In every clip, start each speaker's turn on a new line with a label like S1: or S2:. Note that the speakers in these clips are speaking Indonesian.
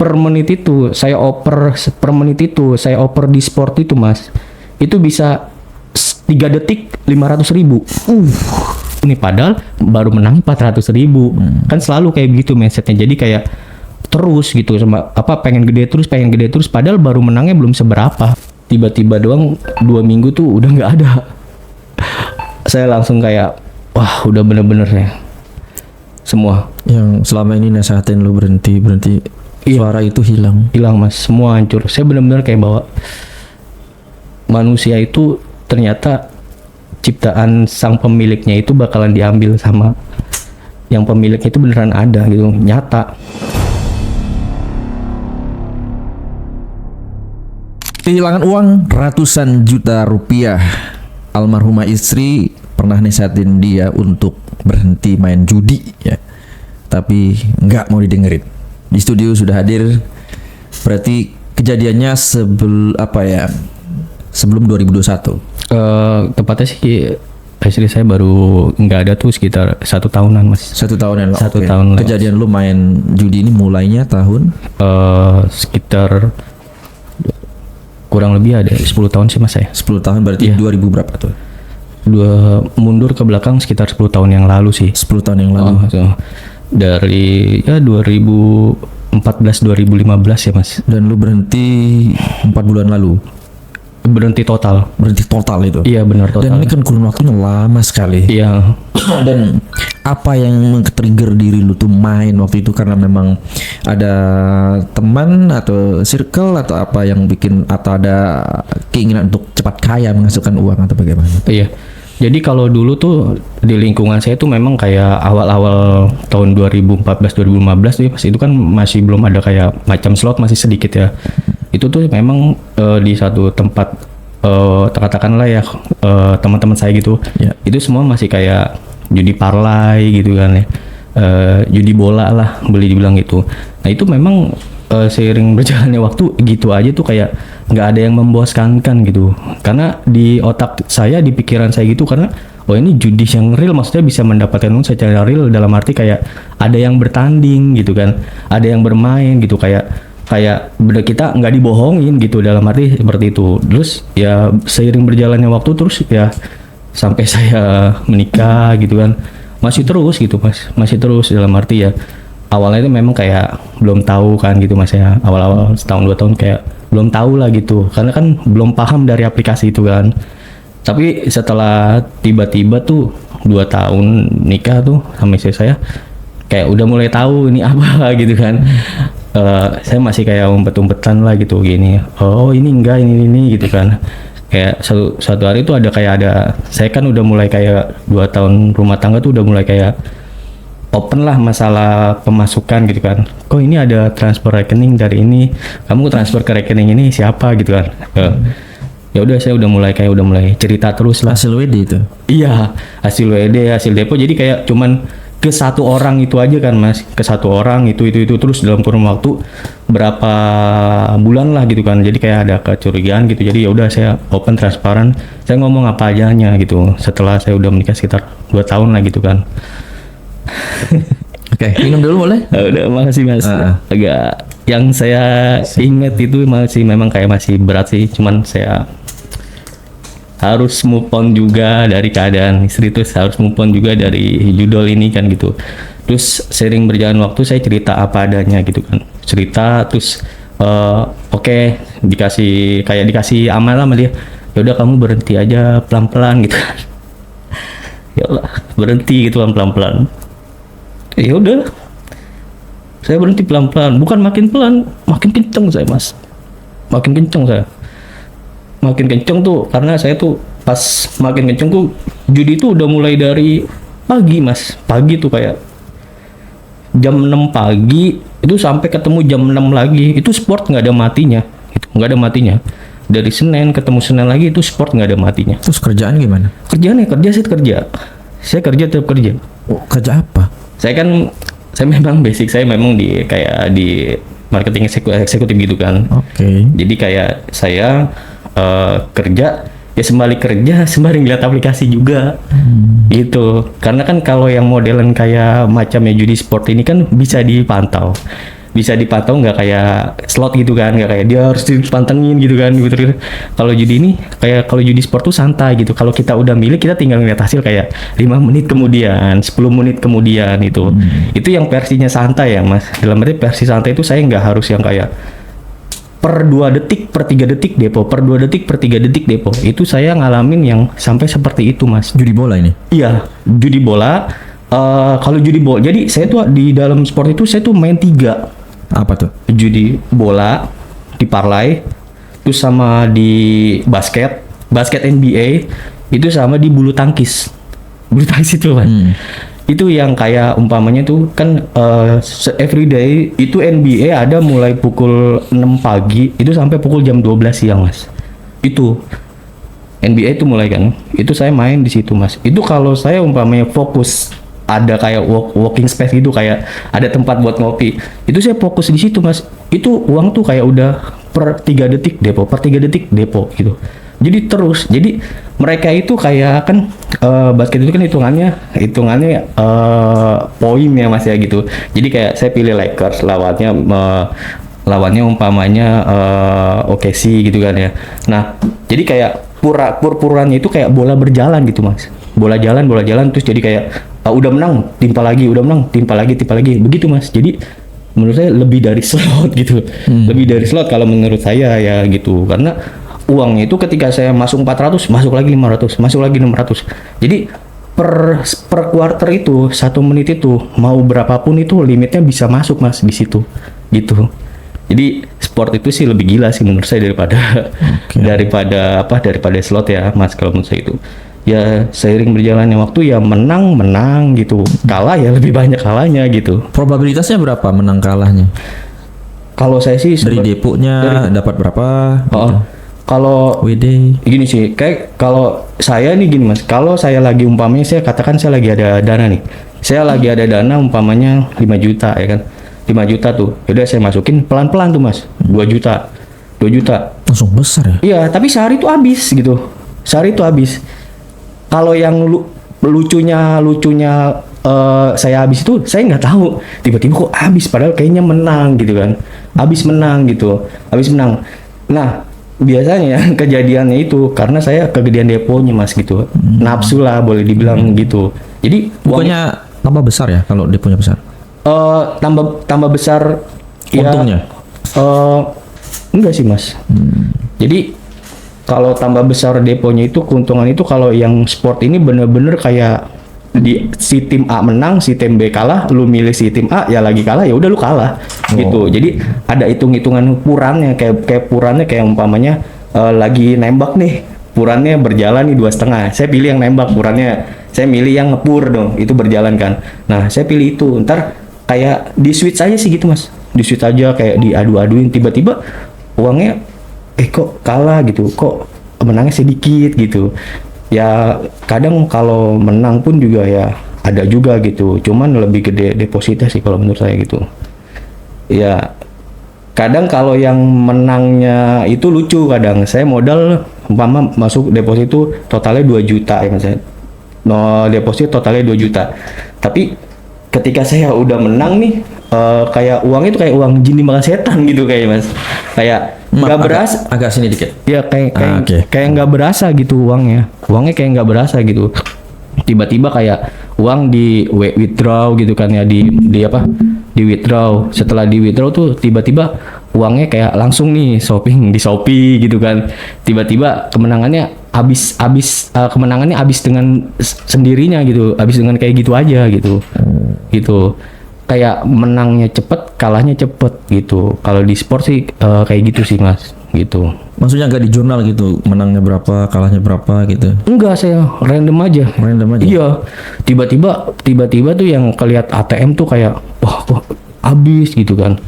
S1: per menit itu saya oper di sport itu Mas, itu bisa 3 detik 500.000. Ini padahal baru menang 400.000. Kan selalu kayak begitu mindsetnya. Jadi kayak terus gitu sama pengen gede terus padahal baru menangnya belum seberapa. Tiba-tiba doang 2 minggu tuh udah nggak ada. Saya langsung kayak wah udah bener-bener ya semua
S2: yang selama ini nasehatin lu berhenti suara itu hilang
S1: Mas, semua hancur. Saya benar-benar kayak bahwa manusia itu ternyata ciptaan sang pemiliknya itu bakalan diambil sama yang pemiliknya itu beneran ada gitu, nyata.
S2: Kehilangan uang ratusan juta rupiah. Almarhumah istri pernah nasihatin dia untuk berhenti main judi ya, tapi nggak mau didengerin. Di studio sudah hadir, berarti kejadiannya sebelum 2021.
S1: Tepatnya sih istri saya baru nggak ada tuh sekitar 1 tahunan Mas.
S2: 1 tahun yang lalu.
S1: 1 tahun.
S2: Kejadian lu main judi ini mulainya tahun?
S1: Sekitar kurang lebih ada 10 tahun sih Mas saya.
S2: 10 tahun berarti 2000 berapa tuh?
S1: Mundur ke belakang sekitar 10 tahun yang lalu sih.
S2: 10 tahun yang lalu.
S1: Dari 2014-2015 ya Mas.
S2: Dan lu berhenti 4 bulan lalu?
S1: Berhenti total
S2: itu?
S1: Iya benar total.
S2: Dan ini kan kurun waktunya lama sekali.
S1: Iya.
S2: Dan apa yang men-trigger diri lu tuh main waktu itu? Karena memang ada teman atau circle atau apa yang bikin, atau ada keinginan untuk cepat kaya menghasilkan uang atau bagaimana?
S1: Iya. Jadi kalau dulu tuh di lingkungan saya tuh memang kayak awal-awal tahun 2014-2015 tuh Mas, itu kan masih belum ada kayak macam slot, masih sedikit ya. Itu tuh memang di satu tempat katakanlah ya teman-teman saya gitu,
S2: ya.
S1: Itu semua masih kayak judi parlay gitu kan ya, judi bola lah boleh dibilang gitu. Nah itu memang seiring berjalannya waktu gitu aja tuh kayak nggak ada yang membosankan gitu, karena di otak saya, di pikiran saya gitu, karena oh ini judi yang real, maksudnya bisa mendapatkan uang secara real dalam arti kayak ada yang bertanding gitu kan, ada yang bermain gitu, kayak bener kita nggak dibohongin gitu, dalam arti seperti itu. Terus ya seiring berjalannya waktu terus ya sampai saya menikah gitu kan, masih terus gitu Mas, masih terus dalam arti ya awalnya itu memang kayak belum tahu kan gitu Mas ya, awal-awal setahun 2 tahun kayak belum tahu lah gitu, karena kan belum paham dari aplikasi itu kan. Tapi setelah tiba-tiba tuh 2 tahun nikah tuh sama istri saya, kayak udah mulai tahu ini apa gitu kan. Saya masih kayak umpet-umpetan lah gitu gini, oh ini enggak, ini gitu kan. Kayak satu hari tuh saya kan udah mulai kayak 2 tahun rumah tangga tuh udah mulai kayak open lah masalah pemasukan gitu kan. Kok ini ada transfer rekening dari ini, kamu transfer ke rekening ini siapa gitu kan. Ya udah saya udah mulai cerita terus lah.
S2: Hasil WD itu?
S1: Iya, hasil WD, hasil depo. Jadi kayak cuman ke satu orang itu aja kan Mas, ke satu orang itu terus dalam kurun waktu berapa bulan lah gitu kan. Jadi kayak ada kecurigaan gitu. Jadi ya udah saya open, transparan, saya ngomong apa adanya gitu. Setelah saya udah menikah sekitar 2 tahun lah gitu kan.
S2: Oke, minum dulu boleh?
S1: Udah, makasih Mas. Agak yang saya ingat itu memang kayak masih berat sih, cuman saya harus move on juga dari keadaan istri, terus harus move on juga dari judul ini kan gitu. Terus sering berjalan waktu saya cerita apa adanya gitu kan, cerita terus oke, dikasih amal sama dia, ya udah kamu berhenti aja pelan-pelan gitu kan. Ya Allah, berhenti gitu kan pelan-pelan. Ya udah, saya berhenti pelan-pelan, bukan makin pelan, makin kenceng saya Mas, makin kenceng tuh, karena saya tuh pas makin kenceng tuh judi tuh udah mulai dari pagi Mas, pagi tuh kayak jam 6 pagi itu sampai ketemu jam 6 lagi, itu sport nggak ada matinya, gitu, nggak ada matinya. Dari Senin ketemu Senin lagi itu sport nggak ada matinya.
S2: Terus kerjaan gimana?
S1: Saya tetap kerja.
S2: Oh, kerja apa?
S1: Saya memang basic saya memang di marketing eksekutif gitu kan.
S2: Oke.
S1: Jadi kayak saya kerja ya sembari kerja sembari ngeliat aplikasi juga gitu. Karena kan kalau yang modelan kayak macamnya judi sport ini kan bisa dipantau. bisa dipantau, nggak kayak slot gitu kan, nggak kayak dia harus dipantengin gitu kan gitu. Kalau judi ini kayak kalau judi sport tuh santai gitu. Kalau kita udah milih, kita tinggal ngeliat hasil kayak 5 menit kemudian, 10 menit kemudian itu. Itu yang versinya santai ya Mas. Dalam arti versi santai itu saya nggak harus yang kayak per 2 detik, per 3 detik depo, per 2 detik, per 3 detik depo. Itu saya ngalamin yang sampai seperti itu Mas.
S2: Judi bola ini.
S1: Iya, judi bola. Kalau judi bola, jadi saya tuh di dalam sport itu saya tuh main 3.
S2: Apa tuh?
S1: Judi bola, di parlay, terus sama di basket NBA, itu sama di bulu tangkis. Bulu tangkis itu kan. Itu yang kayak umpamanya tuh kan everyday itu NBA ada mulai pukul 6 pagi itu sampai pukul jam 12 siang Mas. Itu NBA itu mulai kan. Itu saya main di situ Mas. Itu kalau saya umpamanya fokus ada kayak walking space gitu, kayak ada tempat buat ngopi. Itu saya fokus di situ Mas. Itu uang tuh kayak udah per 3 detik depo, per 3 detik depo gitu. Jadi terus, jadi mereka itu kayak kan basket itu kan hitungannya poin ya Mas ya gitu. Jadi kayak saya pilih Lakers lawannya umpamanya OKC gitu kan ya. Nah, jadi kayak pur-purannya itu kayak bola berjalan gitu Mas. Bola jalan terus jadi kayak udah menang timpa lagi begitu Mas. Jadi menurut saya lebih dari slot gitu. Lebih dari slot kalau menurut saya ya gitu. Karena uangnya itu ketika saya masuk 400, masuk lagi 500, masuk lagi 600. Jadi per quarter itu 1 menit itu mau berapapun itu limitnya bisa masuk Mas di situ gitu. Jadi sport itu sih lebih gila sih menurut saya daripada slot ya Mas, kalau menurut saya itu. Ya seiring berjalannya waktu ya menang gitu, kalah ya lebih banyak kalahnya gitu.
S2: Probabilitasnya berapa menang kalahnya?
S1: Kalau saya sih
S2: Dari deponya dapat berapa? Gitu.
S1: Kalau
S2: WD
S1: gini sih, kayak kalau saya nih gini Mas, kalau saya lagi umpamanya saya katakan saya lagi ada dana nih, saya lagi ada dana umpamanya 5 juta ya kan, 5 juta tuh, udah saya masukin pelan-pelan tuh Mas, 2 juta
S2: langsung besar ya?
S1: Iya, tapi sehari itu habis gitu, Kalau yang lucunya saya habis itu saya nggak tahu, tiba-tiba kok habis padahal kayaknya menang gitu kan, habis menang. Nah biasanya kejadiannya itu karena saya kegedean deponya Mas gitu, nafsu lah boleh dibilang gitu. Jadi
S2: bukannya tambah besar ya kalau deponya besar?
S1: Tambah besar
S2: untungnya?
S1: Enggak sih Mas. Jadi kalau tambah besar deponya itu keuntungan itu kalau yang sport ini bener-bener kayak si tim A menang, si tim B kalah, lu milih si tim A ya lagi kalah ya udah lu kalah gitu. Jadi ada hitung-hitungan purannya kayak purannya kayak umpamanya lagi nembak nih, purannya berjalan nih 2,5. Saya pilih yang nembak, purannya saya milih yang ngepur dong, itu berjalan kan. Nah, saya pilih itu. Ntar kayak di switch aja sih gitu Mas. Di switch aja kayak diadu-aduin, tiba-tiba uangnya kok kalah gitu, kok menangnya sedikit gitu. Ya kadang kalau menang pun juga ya ada juga gitu, cuman lebih gede depositnya sih kalau menurut saya gitu. Ya kadang kalau yang menangnya itu lucu, kadang saya modal umpama masuk deposit itu totalnya 2 juta ya Mas. Deposit totalnya 2 juta. Tapi ketika saya udah menang nih, kayak uangnya itu kayak uang jin dimakan setan gitu kayak Mas. Kayak nggak berasa.
S2: Agak sini dikit.
S1: Ya kayak nggak berasa gitu uangnya kayak nggak berasa gitu. Tiba-tiba kayak uang di withdraw gitu kan ya, di withdraw. Setelah di withdraw tuh tiba-tiba uangnya kayak langsung nih shopping di Shopee gitu kan. Tiba-tiba kemenangannya kemenangannya habis dengan sendirinya gitu, habis dengan kayak gitu aja gitu. Gitu. Kayak menangnya cepet, kalahnya cepet gitu. Kalau di sport sih kayak gitu sih Mas, gitu.
S2: Maksudnya nggak di jurnal gitu, menangnya berapa, kalahnya berapa gitu?
S1: Enggak, saya random aja. Iya, tiba-tiba tuh yang kelihat ATM tuh kayak wah kok habis gitu kan,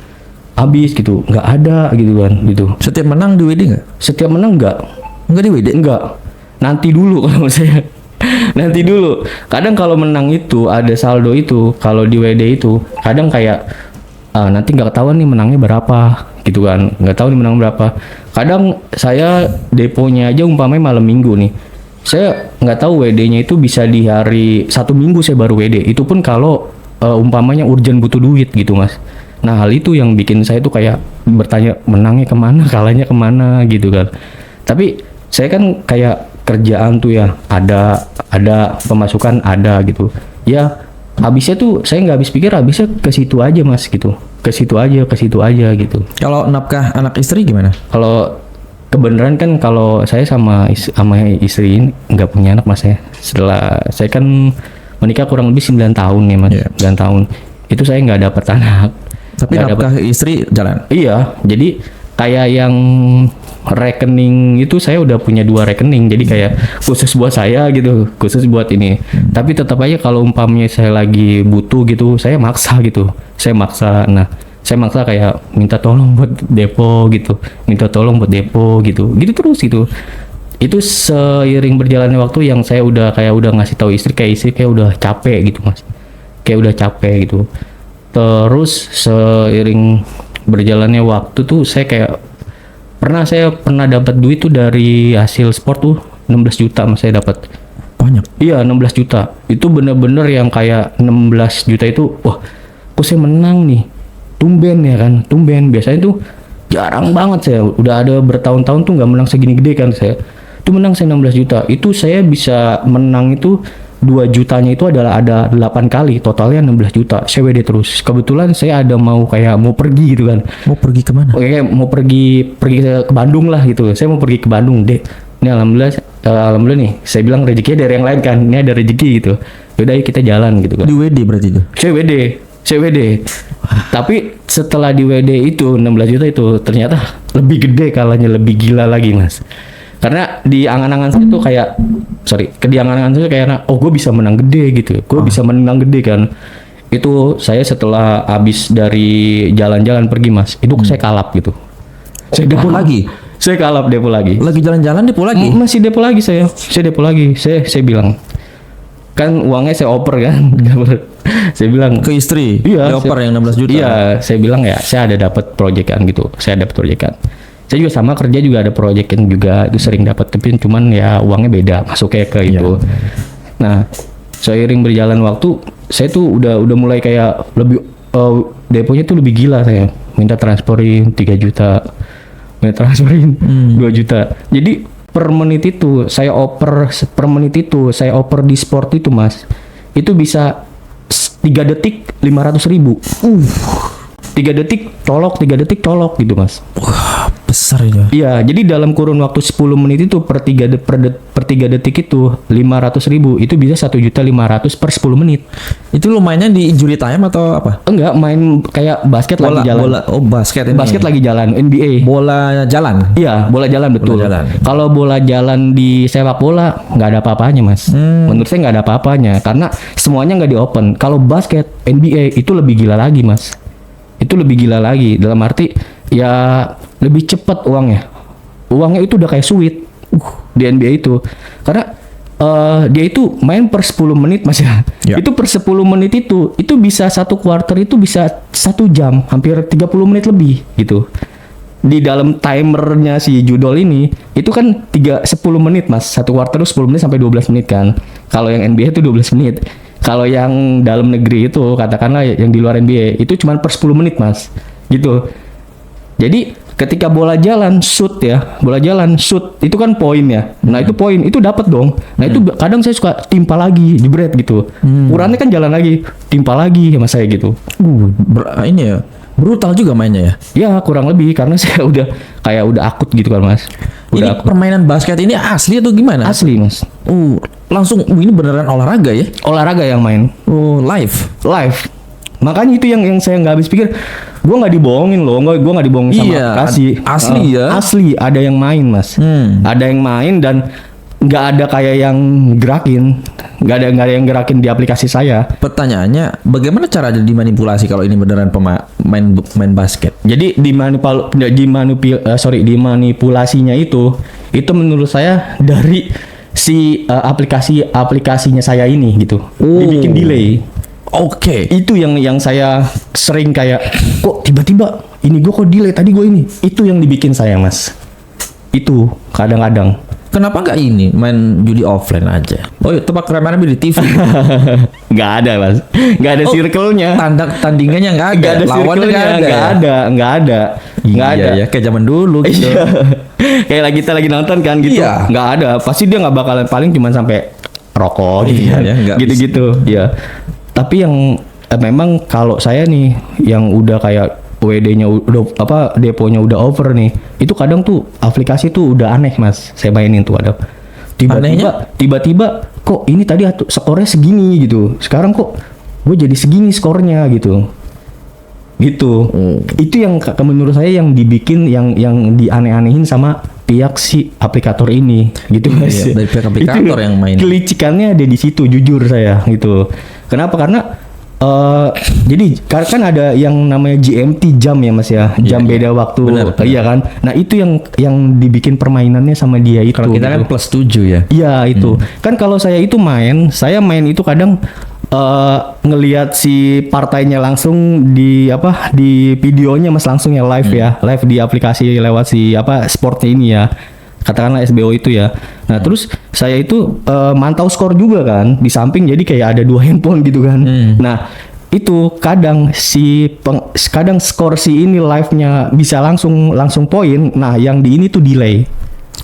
S1: nggak ada gitu kan gitu.
S2: Setiap menang di WD nggak?
S1: Setiap menang nggak
S2: di WD?
S1: Enggak. Nanti dulu kalau saya. Nanti dulu. Kadang kalau menang itu ada saldo itu, kalau di WD itu kadang kayak nanti nggak ketahuan nih menangnya berapa gitu kan, nggak tahu nih menang berapa. Kadang saya deponya aja umpamanya malam minggu nih, saya nggak tahu WD-nya itu bisa di hari 1 minggu saya baru WD. Itu pun kalau umpamanya urgent butuh duit gitu Mas. Nah hal itu yang bikin saya tuh kayak bertanya menangnya kemana, kalahnya kemana gitu kan. Tapi saya kan kayak kerjaan tuh ya ada pemasukan ada gitu. Ya habisnya tuh saya nggak habis pikir, habisnya ke situ aja mas gitu, ke situ aja gitu.
S2: Kalau nafkah anak istri gimana?
S1: Kalau kebenaran kan kalau saya sama istri ini nggak punya anak mas ya. Setelah saya kan menikah kurang lebih 9 tahun ya mas,
S2: Iya.
S1: 9 tahun. Itu saya nggak dapat anak.
S2: Tapi
S1: Nggak
S2: nafkah istri jalan.
S1: Iya, jadi kayak yang rekening itu saya udah punya 2 rekening, jadi kayak khusus buat saya gitu, khusus buat ini. Tapi tetap aja kalau umpamanya saya lagi butuh gitu, saya maksa gitu, saya maksa. Nah, saya maksa kayak minta tolong buat depo gitu, minta tolong buat depo gitu, gitu terus gitu. Itu seiring berjalannya waktu yang saya udah ngasih tahu istri kayak udah capek gitu mas, kayak udah capek gitu. Terus seiring berjalannya waktu tuh saya pernah dapat duit tuh dari hasil sport tuh 16 juta mas saya dapat.
S2: Banyak.
S1: Iya 16 juta. Itu bener-bener yang kayak 16 juta itu wah kok saya menang nih. Tumben ya kan, tumben. Biasanya tuh jarang banget saya. Udah ada bertahun-tahun tuh nggak menang segini gede kan saya. Itu menang saya 16 juta. Itu saya bisa menang itu 2 jutanya itu adalah ada 8 kali, totalnya 16 juta. Saya WD terus. Kebetulan saya ada mau pergi gitu kan.
S2: Mau pergi kemana?
S1: Kayak mau pergi ke Bandung lah gitu. Saya mau pergi ke Bandung, Dek. Ini alhamdulillah nih. Saya bilang rezekinya dari yang lain kan. Ini ada rezeki gitu. Yaudah yuk kita jalan gitu kan.
S2: Di WD berarti itu.
S1: Saya WD. Tapi setelah di WD itu 16 juta itu ternyata lebih gede kalahnya, lebih gila lagi mas. Karena di angan-angan saya tuh di angan-angan saya kayak gue bisa menang gede gitu, gue bisa menang gede kan. Itu saya setelah habis dari jalan-jalan pergi mas, itu saya kalap gitu. Saya
S2: Depo lagi?
S1: Saya kalap depo lagi.
S2: Lagi jalan-jalan depo lagi?
S1: Masih depo lagi saya depo lagi. Saya bilang kan uangnya saya oper kan. Saya bilang
S2: Ke istri?
S1: iya,
S2: Dioper yang 16 juta?
S1: Iya, saya bilang ya saya ada dapat proyekan gitu. Saya dapat proyekan. Saya juga sama kerja juga ada proyekan juga, itu sering dapat, tapi cuman ya uangnya beda masuknya ke itu. Nah, seiring berjalan waktu, saya tuh udah mulai kayak lebih deponya tuh lebih gila saya. Minta transferin 3 juta. Minta transferin 2 juta. Jadi per menit itu saya oper di sport itu mas, itu bisa 3 detik 500.000. 3 detik colok gitu mas.
S2: Wah, besar itu.
S1: Iya, jadi dalam kurun waktu 10 menit itu per 3 detik itu 500.000, itu bisa 1.500.000 per 10 menit.
S2: Itu lo mainnya di injury time atau apa?
S1: Enggak, main kayak basket lagi jalan.
S2: Basket ini.
S1: Basket lagi jalan, NBA.
S2: Bola jalan.
S1: Iya, bola jalan betul.
S2: Bola jalan.
S1: Kalau bola jalan di sepak bola nggak ada apa-apanya mas. Menurut saya nggak ada apa-apanya karena semuanya nggak di open. Kalau basket NBA itu lebih gila lagi mas. Itu lebih gila lagi dalam arti ya lebih cepat uangnya. Uangnya itu udah kayak sweet di NBA itu karena dia itu main per 10 menit mas ya. Itu per 10 menit itu bisa 1 quarter itu bisa 1 jam, hampir 30 menit lebih gitu. Di dalam timernya si judol ini itu kan 10 menit mas, 1 quarter itu 10 menit sampai 12 menit kan. Kalau yang NBA itu 12 menit. Kalau yang dalam negeri itu katakanlah yang di luar NBA itu cuma per 10 menit mas gitu. Jadi ketika bola jalan shoot itu kan poin ya. Nah itu poin itu dapat dong. Nah itu kadang saya suka timpa lagi jebret gitu. Ukurannya kan jalan lagi, timpa lagi sama saya gitu.
S2: Ini ya brutal juga mainnya ya.
S1: Ya kurang lebih karena saya udah akut gitu kan mas.
S2: Ini permainan basket ini asli atau gimana?
S1: Asli mas.
S2: Langsung ini beneran olahraga ya?
S1: Olahraga yang main.
S2: Live.
S1: Makanya itu yang saya nggak habis pikir. Gue nggak dibohongin loh, gue nggak dibohongin sama aplikasi.
S2: Asli ya?
S1: Asli, ada yang main mas. Ada yang main dan nggak ada kayak yang gerakin. Nggak ada yang gerakin di aplikasi saya.
S2: Pertanyaannya, bagaimana cara dimanipulasi kalau ini beneran main basket?
S1: Jadi dimanipulasinya itu menurut saya dari si aplikasinya saya ini gitu. Dibikin delay.
S2: Oke.
S1: Itu yang saya sering kayak kok tiba-tiba ini gue kok delay tadi gue ini. Itu yang dibikin saya mas. Itu kadang-kadang.
S2: Kenapa nggak ini main judi offline aja? Oh, iya, tebak rame-rame di TV.
S1: Nggak ada mas, nggak ada circle-nya.
S2: Tandingannya nggak ada,
S1: Nggak ada
S2: lawannya
S1: circle-nya, nggak ada. Nggak
S2: Iya,
S1: ada.
S2: ya, kayak zaman dulu gitu.
S1: Iya. Kayak lagi kita lagi nonton kan gitu.
S2: Iya.
S1: Nggak ada. Pasti dia nggak bakalan, paling cuma sampai rokok gitu
S2: Iya,
S1: kan.
S2: ya, nggak
S1: Gitu-gitu. Ya. Tapi yang memang kalau saya nih yang udah kayak WD-nya udah apa, deponya udah over nih. Itu kadang tuh aplikasi tuh udah aneh mas. Saya mainin tuh ada. Tiba-tiba kok ini tadi skornya segini gitu. Sekarang kok gue jadi segini skornya gitu. Gitu. Itu yang menurut saya yang dibikin yang dianeh-anehin sama pihak si aplikator ini gitu mas.
S2: Iya, dari pihak aplikator yang main.
S1: Kelicikannya ada di situ, jujur saya gitu. Kenapa? Karena jadi kan ada yang namanya GMT jam ya mas ya, jam
S2: Iya,
S1: beda waktu.
S2: benar.
S1: Iya kan. Nah itu yang dibikin permainannya sama dia itu.
S2: Kalau kita kan
S1: gitu.
S2: plus 7 ya.
S1: Iya itu. Kan kalau saya main itu kadang ngelihat si partainya langsung di videonya mas, langsung ya live ya, live di aplikasi lewat si sportnya ini ya. Katakanlah SBO itu ya. Nah, terus saya itu mantau skor juga kan di samping, jadi kayak ada 2 handphone gitu kan. Nah, itu kadang kadang skor si ini live-nya bisa langsung poin. Nah, yang di ini tuh delay.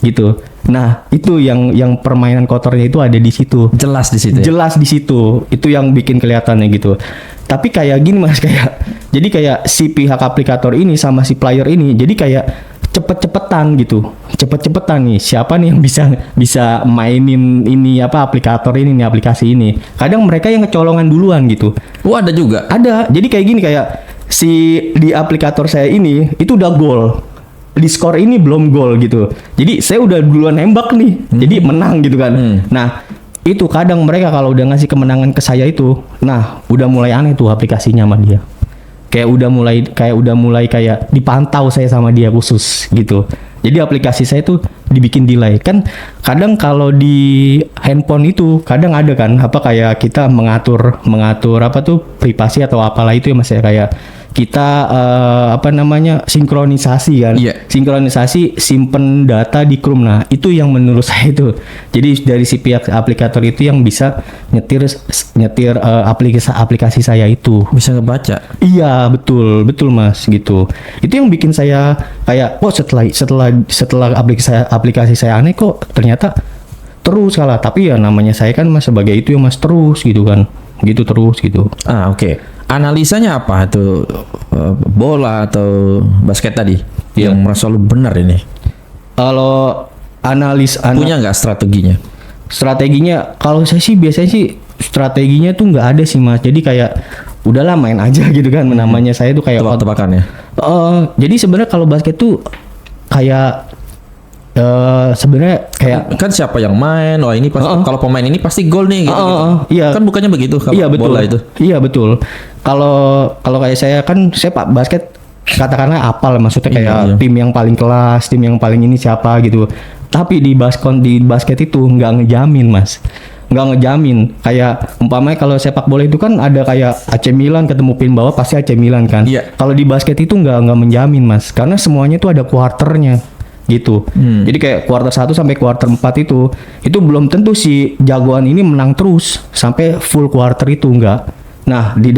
S1: Gitu. Nah, itu yang permainan kotornya itu ada di situ.
S2: Jelas di situ. Ya?
S1: Jelas di situ. Itu yang bikin kelihatannya gitu. Tapi kayak gini Mas, jadi kayak si pihak aplikator ini sama si player ini jadi kayak cepet-cepetan gitu. Cepet-cepetan nih siapa nih yang bisa mainin ini aplikator ini nih, aplikasi ini. Kadang mereka yang kecolongan duluan gitu.
S2: Oh, ada juga.
S1: Ada. Jadi kayak gini, kayak si di aplikator saya ini itu udah gol. Di skor ini belum gol gitu. Jadi saya udah duluan nembak nih. Jadi menang gitu kan. Nah, itu kadang mereka kalau udah ngasih kemenangan ke saya itu, nah udah mulai aneh tuh aplikasinya sama dia. Kayak udah mulai kayak dipantau saya sama dia khusus gitu. Jadi aplikasi saya tuh dibikin delay. Kan kadang kalau di handphone itu kadang ada kan kayak kita mengatur privasi atau apalah itu ya Mas ya, kayak kita sinkronisasi kan.
S2: Iya.
S1: Sinkronisasi simpen data di Chrome. Nah, itu yang menurut saya itu. Jadi dari si pihak aplikator itu yang bisa nyetir aplikasi saya itu.
S2: Bisa ngebaca.
S1: Iya, betul Mas gitu. Itu yang bikin saya kayak setelah aplikasi saya aneh kok ternyata terus kalah. Tapi ya namanya saya kan Mas sebagai itu ya Mas, terus gitu kan. Gitu terus gitu.
S2: Oke. Analisanya apa itu, bola atau basket tadi yang merasa lu benar ini?
S1: Kalau
S2: Punya nggak strateginya?
S1: Strateginya kalau saya sih biasanya sih strateginya tuh nggak ada sih Mas. Jadi kayak udahlah main aja gitu kan. Namanya saya tuh kayak
S2: Tebak-tebakan ya.
S1: Jadi sebenarnya kalau basket tuh kayak sebenarnya kayak
S2: Kan siapa yang main? Oh, ini pasti kalau pemain ini pasti gol nih gitu.
S1: iya.
S2: Kan bukannya begitu kalau
S1: Iya betul.
S2: bola itu.
S1: Iya betul. Kalau kayak saya kan saya Pak basket katakanlah apal, maksudnya kayak tim yang paling kelas, tim yang paling ini siapa gitu. Tapi di basket itu nggak ngejamin Mas. Nggak ngejamin. Kayak umpamanya kalau sepak bola itu kan ada kayak AC Milan ketemu tim bawah pasti AC Milan kan.
S2: Iya.
S1: Kalau di basket itu nggak menjamin Mas. Karena semuanya itu ada quarternya gitu. Jadi kayak kuarter 1 sampai kuarter 4 itu belum tentu si jagoan ini menang terus sampai full quarter itu, enggak. Nah, di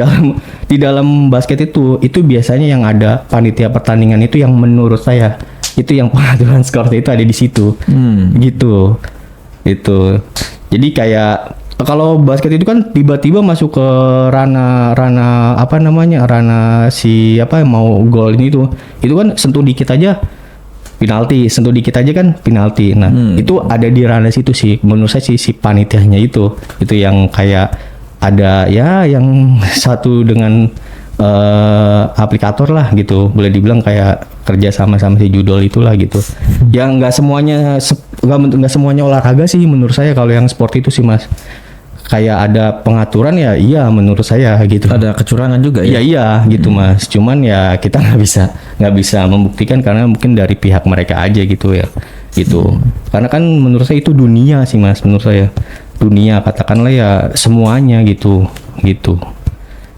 S1: dalam basket itu biasanya yang ada panitia pertandingan itu yang menurut saya itu yang pengaturan skor itu ada di situ. Gitu. Itu. Jadi kayak kalau basket itu kan tiba-tiba masuk ke ranah mau gol ini tuh. Itu kan sentuh dikit aja kan penalti. Nah, itu ada di ranah situ sih. Menurut saya si panitianya itu yang kayak ada ya yang satu dengan aplikator lah gitu. Boleh dibilang kayak kerja sama si judol itulah gitu. Yang nggak semuanya olahraga sih menurut saya kalau yang sport itu sih Mas. Kayak ada pengaturan ya, iya menurut saya gitu.
S2: Ada kecurangan juga ya?
S1: Iya gitu Mas. Cuman ya kita nggak bisa membuktikan karena mungkin dari pihak mereka aja gitu ya. Gitu. Karena kan menurut saya itu dunia sih Mas, menurut saya. Dunia katakanlah ya semuanya gitu.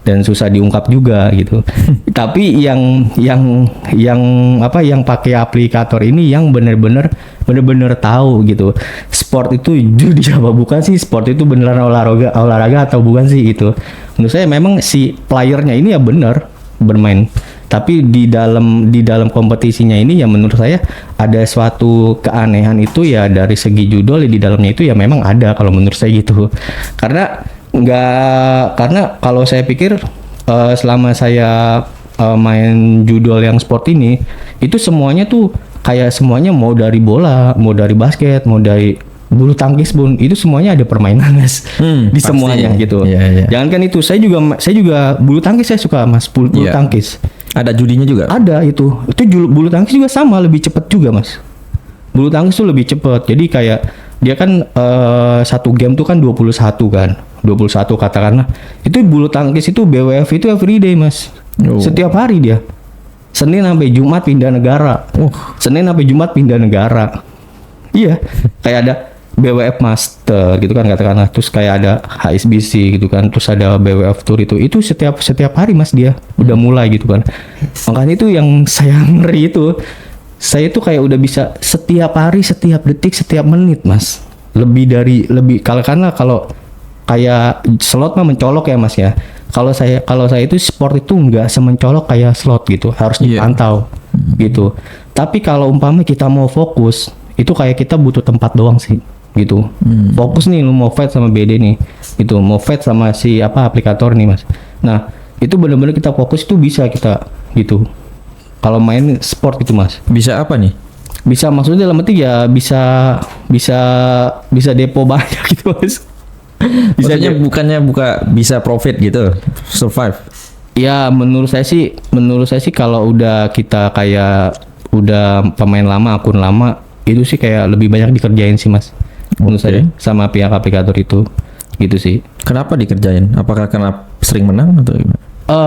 S1: dan susah diungkap juga gitu. Tapi yang pakai aplikator ini yang bener-bener tahu gitu. Sport itu judi apa bukan sih? Sport itu beneran olahraga atau bukan sih gitu. Menurut saya memang si playernya ini ya bener bermain. Tapi di dalam kompetisinya ini ya menurut saya ada suatu keanehan itu ya dari segi judul di dalamnya itu ya memang ada kalau menurut saya gitu. Karena kalau saya pikir selama saya main judul yang sport ini itu semuanya tuh kayak semuanya mau dari bola, mau dari basket, mau dari bulu tangkis pun itu semuanya ada permainan Mas di
S2: pasti.
S1: semuanya gitu.
S2: Iya.
S1: Jangankan itu saya juga bulu tangkis saya suka Mas bulu
S2: Iya.
S1: tangkis.
S2: Ada judinya juga.
S1: Ada itu bulu tangkis juga sama lebih cepat juga Mas. Bulu tangkis tuh lebih cepat. Jadi kayak dia kan satu game tuh kan 21 kan. 21 katakanlah. Itu bulu tangkis itu BWF itu everyday Mas.
S2: Oh.
S1: Setiap hari dia. Senin sampai Jumat pindah negara. Senin sampai Jumat pindah negara. Iya, kayak ada BWF Master gitu kan katakanlah. Terus kayak ada HSBC gitu kan. Terus ada BWF Tour itu setiap hari Mas dia udah mulai gitu kan. Makanya itu yang saya ngeri itu. Saya tuh kayak udah bisa setiap hari, setiap detik, setiap menit Mas. Karena kalau kayak slot mah mencolok ya Mas ya. Kalau saya itu sport itu nggak semencolok kayak slot gitu, harus dipantau gitu. Tapi kalau umpamanya kita mau fokus, itu kayak kita butuh tempat doang sih gitu. Fokus nih lu mau fight sama BD nih. Gitu, mau fight sama si aplikator nih Mas. Nah, itu benar-benar kita fokus itu bisa kita gitu. Kalau main sport gitu Mas.
S2: Bisa apa nih?
S1: Bisa maksudnya dalam arti ya bisa depo banyak gitu Mas.
S2: Maksudnya bukannya bisa profit gitu, survive.
S1: Ya menurut saya sih kalau udah kita kayak udah pemain lama, akun lama itu sih kayak lebih banyak dikerjain sih Mas. Menurut saya sama pihak aplikator itu gitu sih.
S2: Kenapa dikerjain? Apakah karena sering menang atau gimana?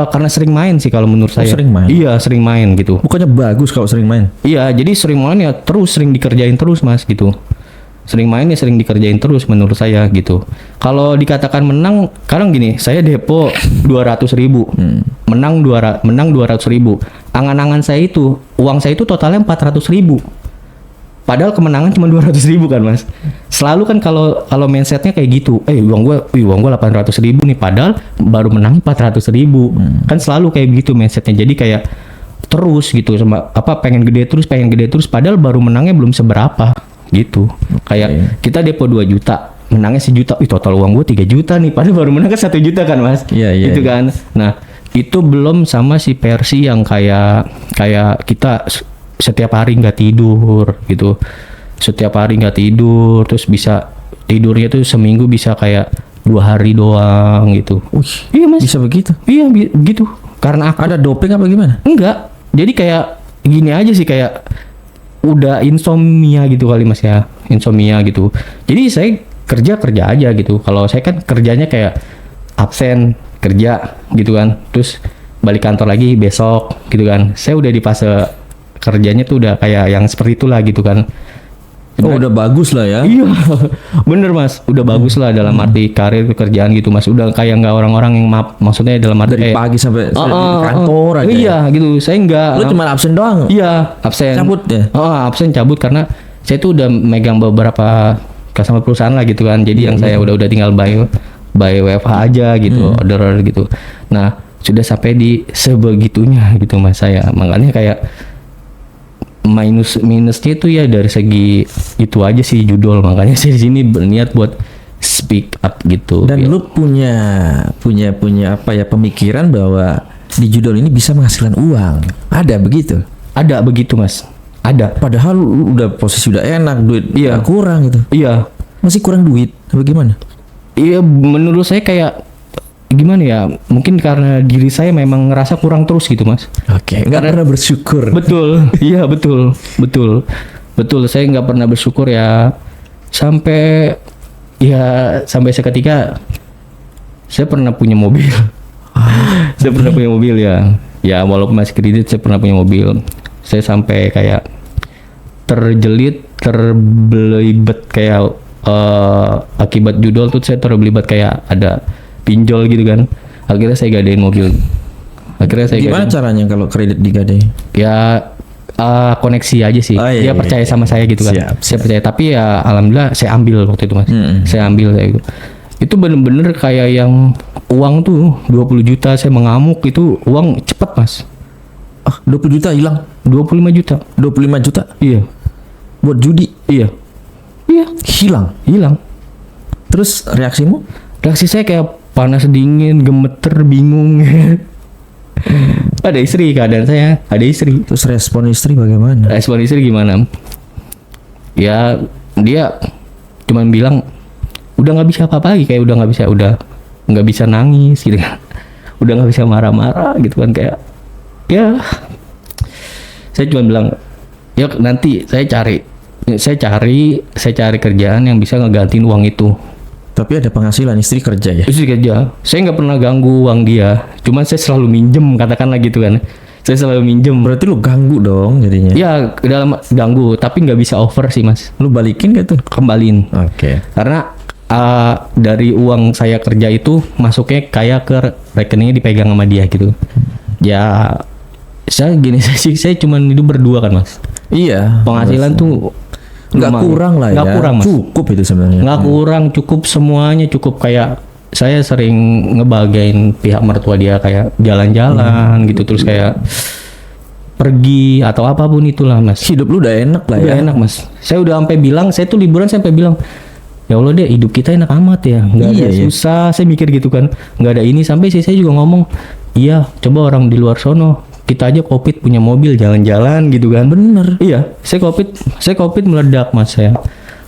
S1: Karena sering main sih kalau menurut saya.
S2: Sering main?
S1: Iya sering main gitu.
S2: Bukannya bagus kalau sering main?
S1: Iya jadi sering main ya sering dikerjain terus Mas gitu. Sering main ya sering dikerjain terus menurut saya gitu. Kalau dikatakan menang, sekarang gini, saya depo 200.000, menang 200.000. Angan-angan saya itu, uang saya itu totalnya 400.000. Padahal kemenangan cuma 200.000 kan Mas. Selalu kan kalau mindsetnya kayak gitu, uang gua 800.000 nih, padahal baru menang 400.000. Kan selalu kayak gitu mindsetnya. Jadi kayak terus gitu, pengen gede terus, padahal baru menangnya belum seberapa. Gitu kayak kita depo 2 juta menangnya 1 juta, total uang gue 3 juta nih padahal baru menang kan 1 juta kan Mas. Gitu kan. Nah itu belum sama si versi yang kayak kita setiap hari nggak tidur gitu, terus bisa tidurnya tuh seminggu bisa kayak 2 hari doang gitu. Iya Mas,
S2: bisa begitu?
S1: Iya gitu. Karena
S2: ada doping apa gimana?
S1: Enggak, jadi kayak gini aja sih, kayak udah insomnia gitu kali Mas ya, insomnia gitu. Jadi saya kerja aja gitu. Kalau saya kan kerjanya kayak absen kerja gitu kan, terus balik kantor lagi besok gitu kan. Saya udah di fase kerjanya tuh udah kayak yang seperti itulah gitu kan.
S2: Udah bagus lah ya.
S1: Iya, bener Mas, udah bagus lah dalam arti karir pekerjaan gitu Mas. Udah kayak nggak orang-orang yang maksudnya dalam arti
S2: dari pagi sampai di kantor aja.
S1: Iya gitu, saya nggak.
S2: Lu cuma absen doang?
S1: Iya, absen.
S2: Cabut ya?
S1: Absen cabut karena saya tuh udah megang beberapa customer perusahaan lah gitu kan. Jadi yang saya udah tinggal by WFH aja gitu, order gitu. Nah sudah sampai di sebegitunya gitu Mas saya. Makanya kayak minusnya itu ya dari segi itu aja sih judul. Makanya saya di sini berniat buat speak up gitu.
S2: Dan lu punya apa ya, pemikiran bahwa di judul ini bisa menghasilkan uang. Ada begitu?
S1: Ada begitu Mas. Ada.
S2: Padahal lu udah posisi udah enak, duit nggak kurang gitu.
S1: Iya.
S2: Masih kurang duit apa gimana?
S1: Iya, menurut saya kayak gimana ya, mungkin karena diri saya memang ngerasa kurang terus gitu Mas.
S2: Oke, nggak pernah bersyukur.
S1: Betul. Iya betul saya nggak pernah bersyukur ya, sampai seketika saya pernah punya mobil. Saya pernah punya mobil ya walaupun masih kredit, saya pernah punya mobil. Saya sampai kayak terbelibet kayak akibat judul tuh, saya terbelibet kayak ada pinjol gitu kan. Akhirnya saya gadein mobil.
S2: Gimana caranya kalau kredit digadai?
S1: Ya koneksi aja sih.
S2: Oh, iya,
S1: Dia percaya sama saya gitu kan.
S2: Siap.
S1: Saya percaya, tapi ya alhamdulillah saya ambil waktu itu Mas. Saya ambil saya itu. Itu bener-bener kayak yang uang tuh 20 juta saya mengamuk, itu uang cepet Mas.
S2: 20 juta hilang.
S1: 25 juta.
S2: 25 juta
S1: Iya.
S2: buat judi
S1: Iya.
S2: hilang. Terus reaksimu?
S1: Reaksi saya kayak panas dingin, gemeter, bingung. Ada istri, keadaan saya ada istri.
S2: Terus respon istri bagaimana?
S1: Respon istri gimana? Ya dia cuman bilang udah nggak bisa apa-apa lagi, kayak udah nggak bisa nangis gitu kan, udah nggak bisa marah-marah gitu kan, kayak ya saya cuma bilang ya nanti saya cari kerjaan yang bisa ngegantiin uang itu.
S2: Tapi ada penghasilan, istri kerja ya?
S1: Istri kerja, saya nggak pernah ganggu uang dia, cuman saya selalu minjem, katakanlah gitu kan, saya selalu minjem.
S2: Berarti lu ganggu dong jadinya?
S1: Ya dalam ganggu, tapi nggak bisa over sih Mas.
S2: Lu balikin gak tuh?
S1: Kembaliin.
S2: Oke.
S1: Karena dari uang saya kerja itu masuknya kayak ke rekeningnya dipegang sama dia gitu. Ya saya gini saya cuman hidup berdua kan Mas.
S2: Iya.
S1: Penghasilan tuh
S2: nggak
S1: lumayan.
S2: kurang lah ya.
S1: Nggak kurang Mas.
S2: Cukup itu sebenarnya.
S1: Nggak kurang, cukup, semuanya cukup. Kayak saya sering ngebagain pihak mertua dia kayak jalan-jalan gitu, terus kayak pergi atau apapun itulah Mas.
S2: Hidup lu udah enak lah
S1: Udah
S2: ya.
S1: enak Mas. Saya udah sampai bilang, saya tuh liburan sampai bilang, ya Allah deh, hidup kita enak amat ya, nggak ada
S2: Iya.
S1: susah. Saya mikir gitu kan, nggak ada ini. Sampai sih saya juga ngomong, iya coba orang di luar sono, kita aja COVID punya mobil jalan-jalan gitu kan.
S2: Bener.
S1: Iya, saya COVID meledak Mas saya.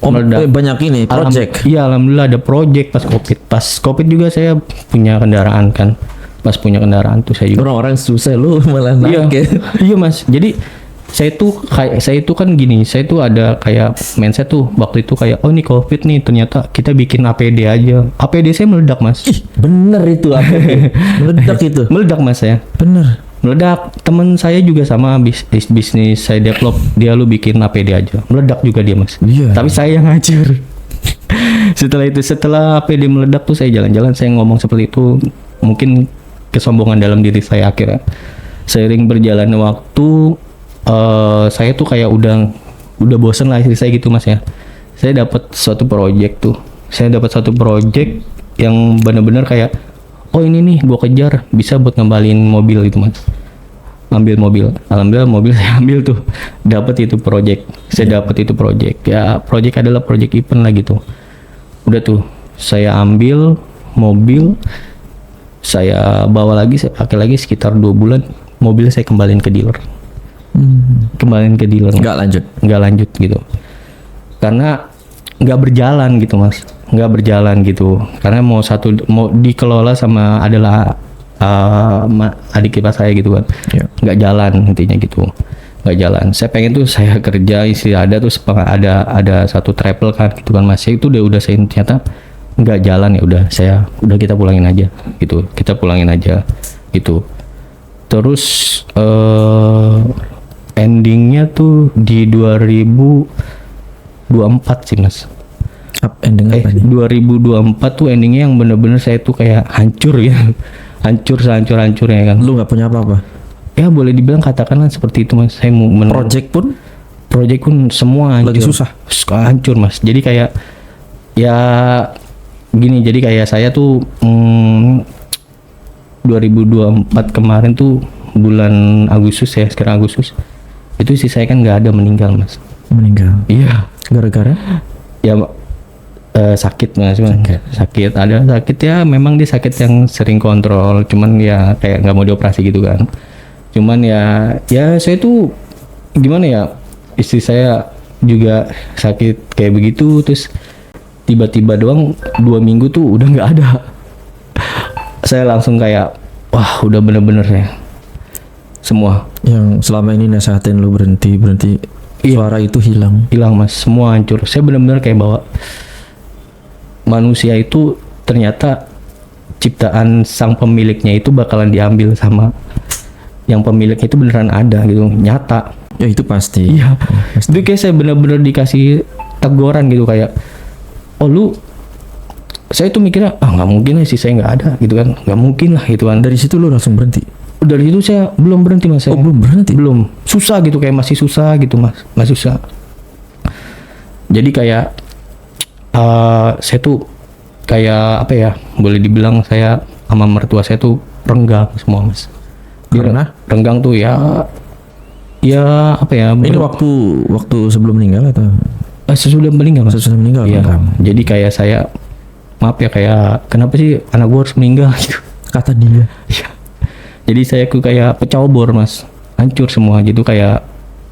S1: Meledak.
S2: Banyak ini project.
S1: Iya, alhamdulillah ada project pas COVID. Pas COVID juga saya punya kendaraan kan. Pas punya kendaraan tuh saya juga.
S2: Orang-orang susah, lu malah
S1: Iya,
S2: nangkep.
S1: iya Mas. Jadi saya itu kan gini, saya tuh ada kayak mindset tuh waktu itu kayak, oh ini COVID nih, ternyata kita bikin APD aja. APD saya meledak Mas.
S2: Bener itu apa? Meledak itu.
S1: Meledak Mas saya.
S2: Bener.
S1: Meledak. Temen saya juga sama bisnis saya develop, dia lu bikin APD aja. Meledak juga dia Mas.
S2: Iya.
S1: Tapi saya yang hancur. Setelah APD meledak tuh saya jalan-jalan, saya ngomong seperti itu. Mungkin kesombongan dalam diri saya akhirnya. Seiring berjalannya waktu, saya tuh kayak udah bosen lah istri saya gitu Mas ya. Saya dapat suatu project tuh. Saya dapat satu project yang benar-benar kayak, oh ini nih gua kejar bisa buat ngembaliin mobil itu Mas. Ambil mobil. Alhamdulillah mobil saya ambil tuh. Dapat itu project. Saya dapat itu project. Ya project adalah project event lah gitu. Udah tuh saya ambil mobil, saya bawa lagi, saya pakai lagi sekitar 2 bulan, mobil saya kembaliin ke dealer. Kembaliin ke dealer. Nggak lanjut gitu. Karena nggak berjalan gitu Mas. Nggak berjalan gitu. Karena mau dikelola sama adalah adik ipar saya gitu kan.
S2: Iya.
S1: Nggak jalan intinya gitu. Nggak jalan. Saya pengen tuh saya kerja isi ada tuh ada satu travel kan gitu kan Mas. Itu udah saya ternyata nggak jalan, ya udah kita pulangin aja gitu. Kita pulangin aja gitu. Terus endingnya tuh di 2024 sih Mas.
S2: Ending apa nih?
S1: 2024 tuh endingnya yang bener-bener saya tuh kayak hancur ya. Hancur sehancur-hancurnya kan.
S2: Lu nggak punya apa-apa?
S1: Ya boleh dibilang katakanlah seperti itu Mas. Saya mau
S2: Project pun
S1: semua hancur.
S2: lagi susah.
S1: Hancur Mas. Jadi kayak ya gini, jadi kayak saya tuh 2024 kemarin tuh bulan Agustus ya, sekarang Agustus. Itu sih saya kan nggak ada meninggal Mas.
S2: Meninggal.
S1: Iya.
S2: Gara-gara?
S1: Ya sakit Mas, sakit ada sakit ya, memang dia sakit yang sering kontrol, cuman ya kayak nggak mau dioperasi gitu kan. Cuman ya saya tuh gimana ya, istri saya juga sakit kayak begitu, terus tiba-tiba doang 2 minggu tuh udah nggak ada. Saya langsung kayak wah udah bener-bener ya semua
S2: Yang selama ini nasehatin lu berhenti suara itu hilang
S1: Mas, semua hancur. Saya bener-bener kayak bawa manusia itu ternyata ciptaan sang pemiliknya itu bakalan diambil sama yang pemiliknya itu beneran ada gitu, nyata.
S2: ya. Itu pasti.
S1: Iya.
S2: Pasti.
S1: Itu kayak saya bener-bener dikasih teguran gitu kayak, oh lu saya tuh mikirnya nggak mungkin lah sih, saya nggak ada gitu kan, nggak mungkin lah gitu kan.
S2: Dari situ lu langsung berhenti.
S1: Dari itu saya belum berhenti mas. Saya
S2: belum berhenti.
S1: belum, susah gitu, kayak masih susah gitu mas, masih susah. Jadi kayak saya tuh kayak apa ya, boleh dibilang saya sama mertua saya tuh renggang semua mas.
S2: Karena
S1: Renggang tuh ya apa ya,
S2: ini waktu sebelum meninggal atau
S1: sesudah meninggal mas.
S2: sesudah meninggal?
S1: Iya.
S2: renggang.
S1: Jadi kayak saya, maaf ya, kayak kenapa sih anak gue harus meninggal gitu.
S2: Kata dia.
S1: Iya. Jadi saya tuh kayak pecah obor mas, hancur semua gitu, kayak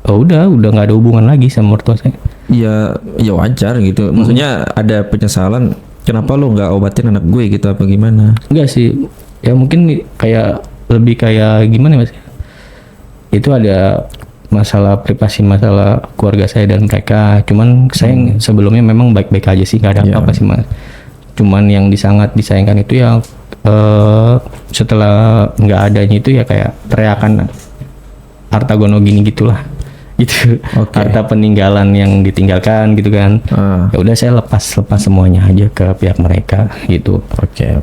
S1: udah nggak ada hubungan lagi sama mertua saya.
S2: Ya wajar gitu. Maksudnya ada penyesalan. Kenapa lo nggak obatin anak gue gitu apa gimana?
S1: Enggak sih, ya mungkin kayak lebih kayak gimana mas? Itu ada masalah privasi, masalah keluarga saya dan mereka. Cuman saya sebelumnya memang baik-baik aja sih, nggak ada apa-apa sih mas. Cuman yang sangat disayangkan itu ya setelah nggak adanya itu ya kayak teriakan harta gono gini gitulah. Gitu. Harta peninggalan yang ditinggalkan gitu kan. Ya udah saya lepas semuanya aja ke pihak mereka gitu.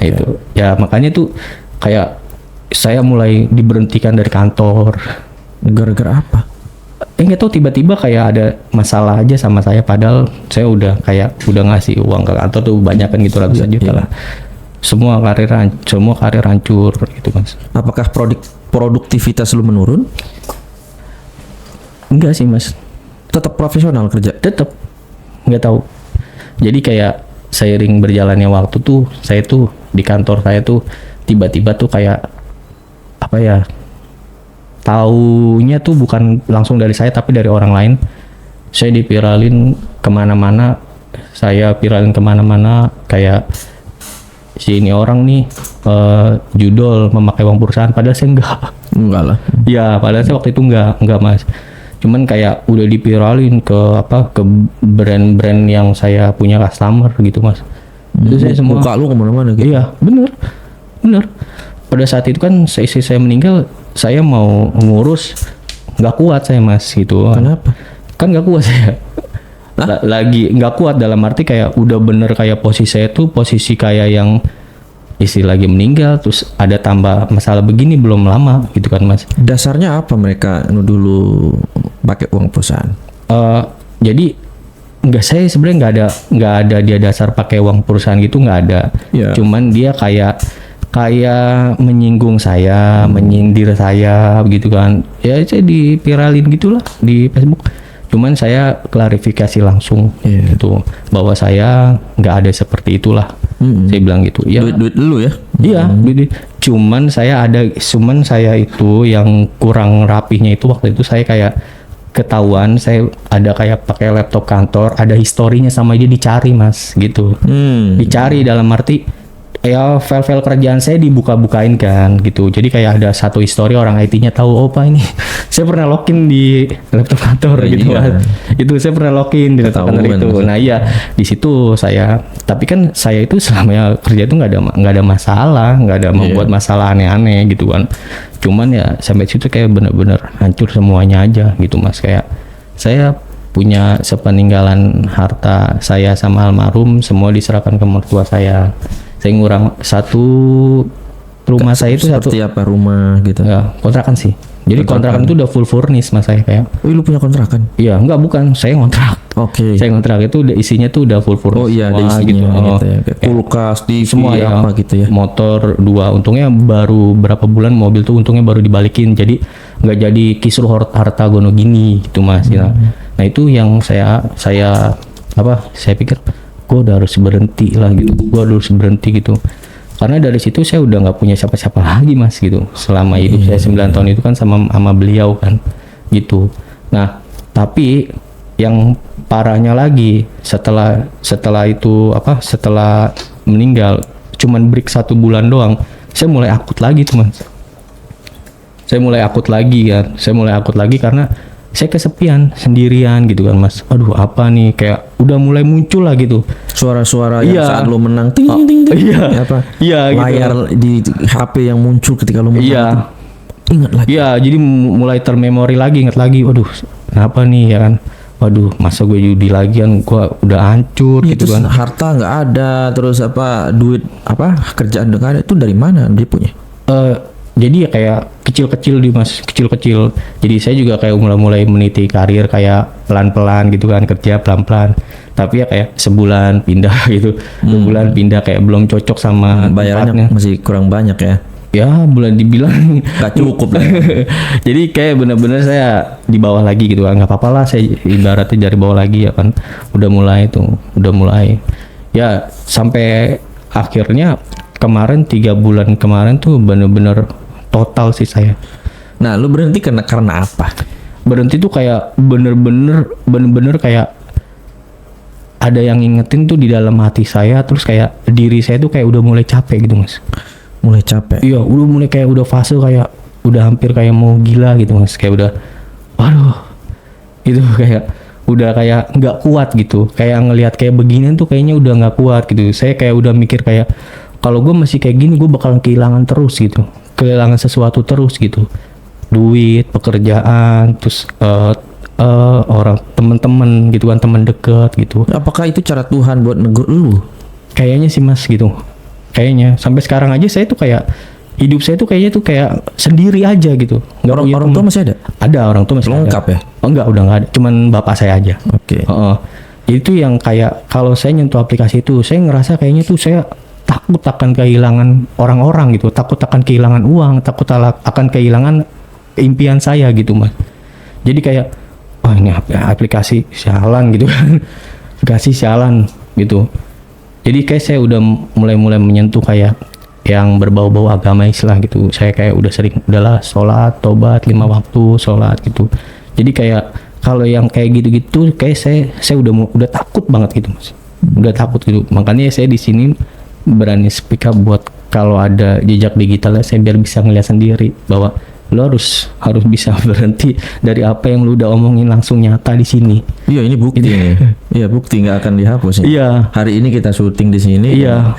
S1: Itu ya makanya tuh kayak saya mulai diberhentikan dari kantor.
S2: Gara-gara apa?
S1: Nggak tahu, tiba-tiba kayak ada masalah aja sama saya, padahal saya udah ngasih uang ke kantor tuh banyak kan gitu, ratusan juta lah. Semua karir hancur gitu mas.
S2: Apakah produktivitas lu menurun?
S1: Enggak sih mas,
S2: Tetap profesional kerja?
S1: tetap nggak tahu. Jadi kayak seiring berjalannya waktu tuh saya tuh di kantor saya tuh tiba-tiba tuh kayak apa ya, taunya tuh bukan langsung dari saya tapi dari orang lain. Saya dipiralin kemana-mana, kayak si ini orang nih judol memakai uang perusahaan, padahal saya enggak
S2: lah.
S1: ya padahal saya waktu itu enggak mas. Cuman kayak udah dipiralin ke brand-brand yang saya punya customer gitu mas. Itu saya semua
S2: muka lu kemana-mana gitu.
S1: Iya bener. Pada saat itu kan istri saya meninggal, saya mau ngurus nggak kuat saya mas gitu.
S2: Kenapa?
S1: Kan nggak kuat saya. Lagi nggak kuat dalam arti kayak udah bener kayak posisi saya tuh posisi kayak yang istri lagi meninggal, terus ada tambah masalah begini belum lama gitu kan mas.
S2: Dasarnya apa mereka nuduh lu pakai uang perusahaan?
S1: Jadi saya sebenarnya nggak ada dia dasar pakai uang perusahaan gitu, nggak ada. Cuman dia kayak menyinggung saya, menyindir saya begitu kan. Ya saya dipiralin gitulah di Facebook. Cuman saya klarifikasi langsung gitu bahwa saya nggak ada seperti itulah. Saya bilang gitu. Ya.
S2: Duit dulu ya?
S1: Iya. Cuman saya itu yang kurang rapihnya itu waktu itu saya kayak ketahuan saya ada kayak pakai laptop kantor, ada historinya sama dia dicari mas gitu. Dicari dalam arti ya file-file kerjaan saya dibuka-bukain kan gitu. Jadi kayak ada satu histori orang IT-nya tahu, oh pak ini saya pernah login di laptop kantor gitu kan. Itu saya pernah login di laptop kantor itu. Nah iya di situ saya, tapi kan saya itu selama kerja itu nggak ada masalah, nggak ada membuat masalah aneh-aneh gitu kan. Cuman ya sampai situ kayak bener-bener hancur semuanya aja gitu mas. Kayak saya punya sepeninggalan harta saya sama almarhum semua diserahkan ke mertua saya. Saya ngurang satu rumah saya itu
S2: seperti apa rumah gitu?
S1: Ya kontrakan sih. Jadi kontrakan itu udah full furnish mas saya kayak.
S2: Oh lu punya kontrakan?
S1: Iya bukan saya ngontrak. Saya ngontrak itu isinya tuh udah full furnish.
S2: Oh iya ada isinya gitu ya. Kulkas, TV,
S1: semua ya,
S2: apa gitu ya.
S1: Motor 2, untungnya baru berapa bulan mobil tuh untungnya baru dibalikin. Jadi nggak jadi kisruh harta gono gini gitu mas. Nah itu yang saya pikir gue udah harus berhenti lah gitu. Karena dari situ saya udah nggak punya siapa-siapa lagi mas gitu. Selama hidup saya 9 tahun itu kan sama beliau kan gitu. Nah tapi yang parahnya lagi setelah meninggal cuman break 1 bulan doang, saya mulai akut lagi tuh mas. Saya mulai akut lagi karena saya kesepian sendirian gitu kan mas. Aduh apa nih, kayak udah mulai muncul lah gitu
S2: suara-suara yang saat lo menang ting ting ting.
S1: Iya
S2: layar
S1: gitu.
S2: Di HP yang muncul ketika lo menang ingat lagi.
S1: Iya jadi mulai termemori lagi, ingat lagi. Waduh kenapa nih ya kan, waduh masa gue judi lagi kan, gue udah hancur
S2: Iya,
S1: gitu
S2: terus
S1: kan.
S2: harta nggak ada, terus apa duit apa kerjaan nggak ada, itu dari mana dia punya?
S1: Jadi ya kayak kecil-kecil di mas, kecil-kecil. Jadi saya juga kayak mulai meniti karir kayak pelan-pelan gitu kan, kerja pelan-pelan. Tapi ya kayak sebulan pindah gitu, 2 bulan pindah, kayak belum cocok sama
S2: Bayarannya
S1: tempatnya.
S2: masih kurang banyak ya,
S1: Ya boleh dibilang
S2: nggak cukup lah. Ya.
S1: jadi kayak bener-bener saya di bawah lagi gitu kan, nggak apa-apa lah, saya ibaratnya dari bawah lagi ya kan. Udah mulai ya, sampai akhirnya kemarin 3 bulan kemarin tuh bener-bener total sih saya.
S2: Nah, lu berhenti karena apa?
S1: Berhenti tuh kayak bener-bener kayak ada yang ngingetin tuh di dalam hati saya, terus kayak diri saya tuh kayak udah mulai capek gitu mas.
S2: Mulai capek.
S1: Iya, udah fase kayak udah hampir kayak mau gila gitu mas, kayak udah waduh itu kayak udah kayak nggak kuat gitu, kayak ngelihat kayak beginian tuh kayaknya udah nggak kuat gitu. Saya kayak udah mikir kayak kalau gue masih kayak gini gue bakalan kehilangan terus gitu, kehilangan sesuatu terus gitu, duit, pekerjaan, terus orang teman-teman gitu kan, teman deket gitu.
S2: Apakah itu cara Tuhan buat negur lu?
S1: Kayaknya sih mas gitu, kayaknya sampai sekarang aja saya tuh kayak hidup saya tuh kayaknya tuh kayak sendiri aja gitu.
S2: Orang tua masih ada?
S1: Ada, orang tua masih
S2: Lengkap
S1: ada.
S2: ya?
S1: Oh, enggak, udah enggak ada, cuman bapak saya aja.
S2: Oke.
S1: Itu yang kayak kalau saya nyentuh aplikasi itu, saya ngerasa kayaknya tuh saya takut akan kehilangan orang-orang gitu, takut akan kehilangan uang, takut akan kehilangan impian saya gitu mas. Jadi kayak wah ini aplikasi sialan gitu kan, aplikasi sialan gitu. Jadi kayak saya udah mulai menyentuh kayak yang berbau-bau agama Islam gitu. Saya kayak udah sering, udahlah sholat, tobat 5 waktu sholat gitu. Jadi kayak kalau yang kayak gitu-gitu kayak saya udah takut banget gitu mas, udah takut gitu. Makanya saya di sini berani speak up buat kalau ada jejak digitalnya, saya biar bisa ngeliat sendiri bahwa lo harus bisa berhenti dari apa yang lo udah omongin langsung nyata di sini.
S2: Iya, ini bukti nih. Iya, bukti nggak akan dihapus nih.
S1: Iya.
S2: Hari ini kita syuting di sini.
S1: Iya.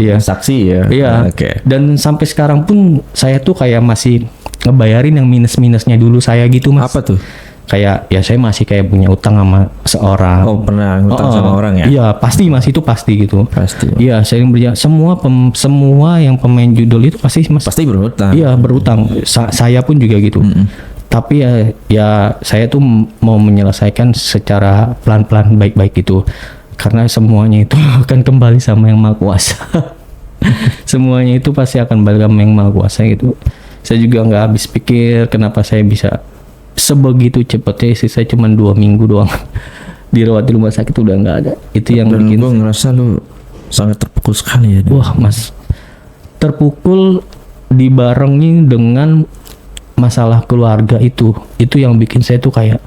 S1: Iya.
S2: Saksi ya.
S1: Iya.
S2: Oke.
S1: Dan sampai sekarang pun saya tuh kayak masih ngebayarin yang minus-minusnya dulu saya gitu mas.
S2: Apa tuh?
S1: Kayak ya saya masih kayak punya utang sama seorang.
S2: Oh, pernah ngutang sama orang ya?
S1: Iya pasti mas, itu pasti gitu.
S2: Pasti.
S1: Iya, sering berjalan. Semua yang pemain judul itu pasti mas.
S2: Pasti berhutang.
S1: Iya berutang. Saya pun juga gitu. Tapi ya saya tuh mau menyelesaikan secara pelan-pelan, baik-baik gitu. Karena semuanya itu akan kembali sama yang Maha Kuasa. Semuanya itu pasti akan balik sama yang Maha Kuasa gitu. Saya juga nggak habis pikir kenapa saya bisa sebegitu cepatnya. Istri saya cuma 2 minggu doang dirawat di rumah sakit udah nggak ada. Itu yang
S2: Dan
S1: bikin
S2: gue ngerasa lu sangat terpukul sekali ya.
S1: wah mas, terpukul dibarengi dengan masalah keluarga itu yang bikin saya tuh kayak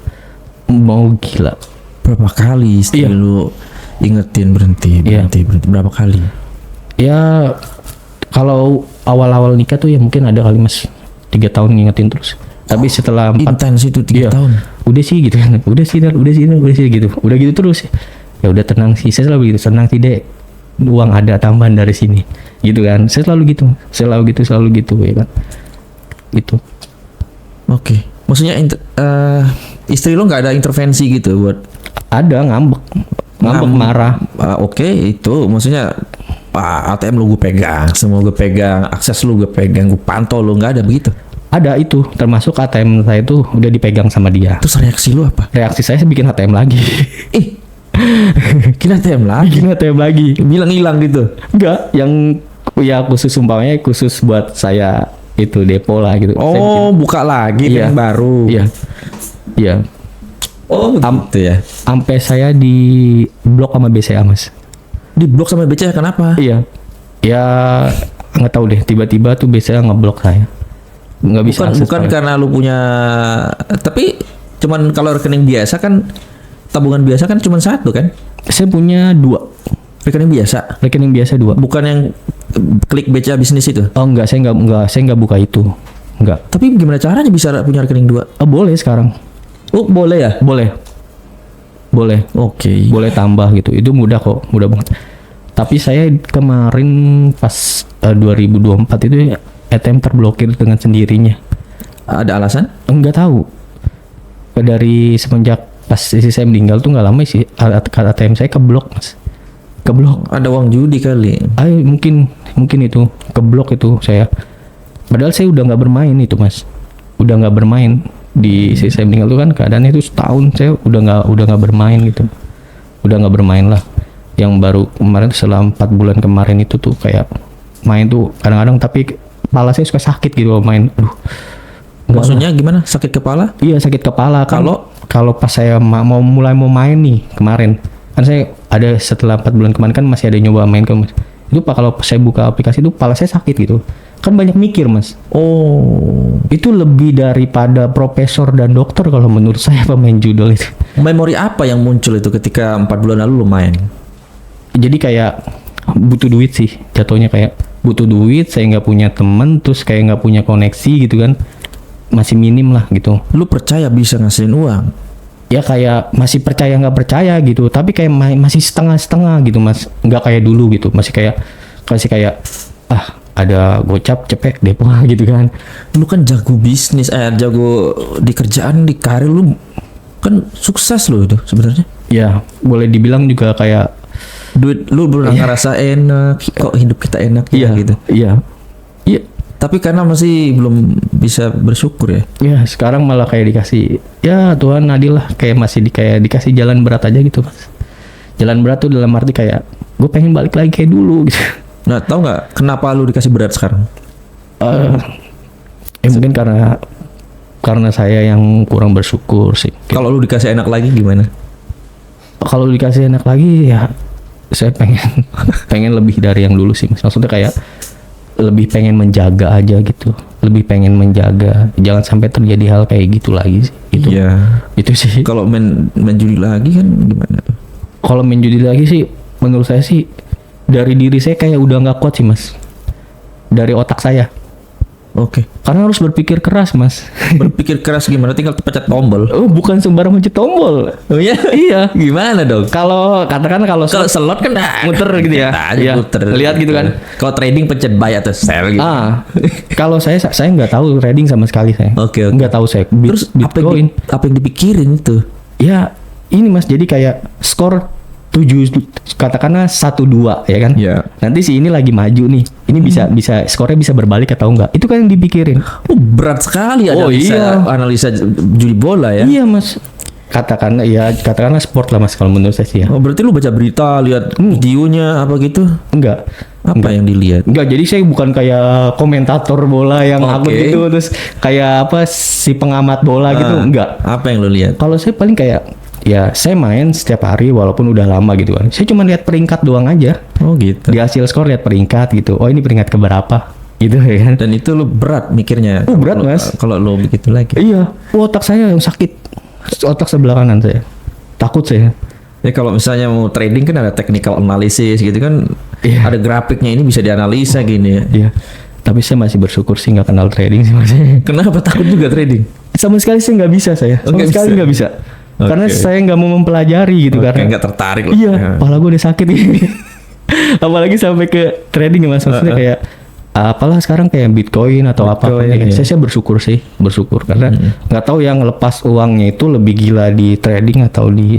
S1: mau gila.
S2: Berapa kali istri
S1: Iya.
S2: lu ingetin berhenti
S1: Iya.
S2: berapa kali?
S1: Ya kalau awal-awal nikah tuh ya mungkin ada kali mas 3 tahun ngingetin terus. Tapi setelah 4
S2: Intens itu 3
S1: Iya.
S2: tahun.
S1: udah sih gitu kan, udah sih gitu, udah gitu terus. Ya udah tenang sih, saya selalu gitu, tenang sih dek, uang ada tambahan dari sini, gitu kan. Saya selalu gitu ya kan, gitu.
S2: Oke. Maksudnya istri lu nggak ada intervensi gitu buat
S1: Ada ngambek marah.
S2: Oke, itu maksudnya ATM lu gue pegang, semua gue pegang, akses lu gue pegang, gue pantau lu, nggak ada begitu.
S1: Ada itu, termasuk ATM saya tuh udah dipegang sama dia.
S2: Terus reaksi lu apa?
S1: Reaksi saya bikin ATM lagi.
S2: Kira ATM lagi,
S1: Bikin ATM lagi.
S2: bilang hilang gitu.
S1: Enggak, yang ya khusus umpamanya khusus buat saya itu depo lah gitu. Saya
S2: Oh, buka lagi
S1: Iya.
S2: yang baru.
S1: Iya. Iya.
S2: Oh, gitu ya.
S1: Sampai saya di blok sama BCA, Mas.
S2: Di blok sama BCA kenapa?
S1: Iya. Ya nggak tahu deh, tiba-tiba tuh BCA ngeblok saya. Nggak bisa akses
S2: Bukan
S1: soalnya.
S2: karena lu punya, tapi cuman kalau rekening biasa kan, tabungan biasa kan cuman 1 kan?
S1: Saya punya 2
S2: Rekening biasa.
S1: rekening biasa 2.
S2: Bukan yang klik BCA bisnis itu.
S1: Oh enggak, saya nggak buka itu. Enggak.
S2: Tapi gimana caranya bisa punya rekening 2?
S1: Oh, boleh sekarang.
S2: Oh, boleh ya?
S1: Boleh.
S2: Oke.
S1: Boleh tambah gitu. Itu mudah kok, mudah banget. Tapi saya kemarin pas 2024 itu ATM terblokir dengan sendirinya.
S2: Ada alasan?
S1: Enggak tahu. Dari semenjak pas istri saya meninggal tuh nggak lama sih ATM saya keblok mas, keblok.
S2: Ada uang judi kali.
S1: Ayo mungkin itu keblok itu saya. Padahal saya udah nggak bermain itu mas, udah nggak bermain di istri saya meninggal tuh kan keadaannya itu setahun saya udah nggak bermain gitu, udah nggak bermain lah. Yang baru kemarin selama 4 bulan kemarin itu tuh kayak main tuh kadang-kadang tapi kepala saya suka sakit gitu kalau main. Aduh.
S2: Maksudnya gimana? Sakit kepala?
S1: Iya sakit kepala. Kalau pas saya mau main nih kemarin kan saya ada setelah 4 bulan kemarin kan masih ada nyoba main kan mas. Itu pak kalau saya buka aplikasi itu kepala saya sakit gitu. Kan banyak mikir mas.
S2: Oh,
S1: Itu lebih daripada profesor dan dokter kalau menurut saya pemain judul itu.
S2: memori apa yang muncul itu ketika 4 bulan lalu lu main?
S1: Jadi kayak butuh duit sih jatuhnya, kayak butuh duit, saya nggak punya temen, terus kayak nggak punya koneksi gitu kan, masih minim lah gitu.
S2: Lu percaya bisa ngasihin uang?
S1: Ya kayak masih percaya nggak percaya gitu, tapi kayak masih setengah-setengah gitu mas, nggak kayak dulu gitu, masih kayak ada gocap cepet depo gitu kan.
S2: Lu kan jago bisnis, jago di kerjaan, di karir lu kan sukses lo itu sebenarnya.
S1: Ya boleh dibilang juga kayak
S2: Duit lu pernah ngerasa enak, kok hidup kita enak ya gitu.
S1: Iya.
S2: Tapi karena masih belum bisa bersyukur ya.
S1: Ya sekarang malah kayak dikasih, ya Tuhan adil lah, kayak masih dikasih jalan berat aja gitu mas. Jalan berat tuh dalam arti kayak gue pengen balik lagi kayak dulu gitu.
S2: Nah, tahu nggak kenapa lu dikasih berat sekarang?
S1: Mungkin karena saya yang kurang bersyukur sih.
S2: Kalau lu dikasih enak lagi gimana?
S1: Kalau dikasih enak lagi ya saya pengen lebih dari yang dulu sih mas. Maksudnya kayak lebih pengen menjaga aja gitu, lebih pengen menjaga jangan sampai terjadi hal kayak gitu lagi sih gitu.
S2: Iya.
S1: Itu sih.
S2: Kalau main judi lagi kan gimana tuh?
S1: Kalau main judi lagi sih menurut saya sih dari diri saya kayak udah nggak kuat sih mas, dari otak saya.
S2: Oke.
S1: Karena harus berpikir keras mas.
S2: Berpikir keras gimana? Tinggal pencet tombol.
S1: Oh bukan sembarang mencet tombol.
S2: Oh iya.
S1: Iya.
S2: Gimana dong?
S1: Kalau katakan kalau
S2: Slot kan
S1: muter gitu ya. Iya.
S2: Muter.
S1: Lihat gitu kan.
S2: Kalau trading pencet buy atau sell gitu.
S1: Kalau saya nggak tahu trading sama sekali saya.
S2: Oke.
S1: Nggak tahu saya.
S2: Terus
S1: Bitcoin.
S2: apa yang dipikirin itu?
S1: Ya ini mas, jadi kayak skor 7 katakanlah 1-2 ya kan.
S2: Iya.
S1: Nanti si ini lagi maju nih. Ini bisa skornya bisa berbalik atau enggak. Itu kan yang dipikirin.
S2: Oh, berat sekali analisa judi bola ya.
S1: Iya mas. Katakanlah sport lah mas kalau menurut saya sih ya.
S2: Oh, berarti lu baca berita, lihat videonya apa gitu?
S1: Enggak.
S2: Apa yang dilihat?
S1: Enggak, jadi saya bukan kayak komentator bola yang akut gitu, terus kayak apa si pengamat bola gitu, enggak.
S2: Apa yang lu lihat?
S1: Kalau saya paling kayak ya saya main setiap hari walaupun udah lama gitu kan. Saya cuma lihat peringkat doang aja.
S2: Oh gitu.
S1: Di hasil skor lihat peringkat gitu. Oh ini peringkat keberapa? Gitu ya kan.
S2: Dan itu lu berat mikirnya.
S1: Berat mas.
S2: Kalau lu begitu lagi.
S1: Iya. Otak saya yang sakit. Otak sebelah kanan saya. Takut saya.
S2: Ya kalau misalnya mau trading kan ada technical analysis gitu kan.
S1: Iya.
S2: Ada grafiknya, ini bisa dianalisa gini ya.
S1: Iya. Tapi saya masih bersyukur sih nggak kenal trading sih mas.
S2: Kenapa takut juga trading?
S1: Sama sekali saya nggak bisa saya. Sama sekali nggak bisa. Karena saya nggak mau mempelajari gitu karena
S2: nggak tertarik.
S1: Iya, kepala gue udah sakit ini. Apalagi sampai ke trading ya mas, maksudnya kayak apalah sekarang kayak Bitcoin atau apa.
S2: Iya.
S1: Saya bersyukur karena nggak tahu yang lepas uangnya itu lebih gila di trading atau di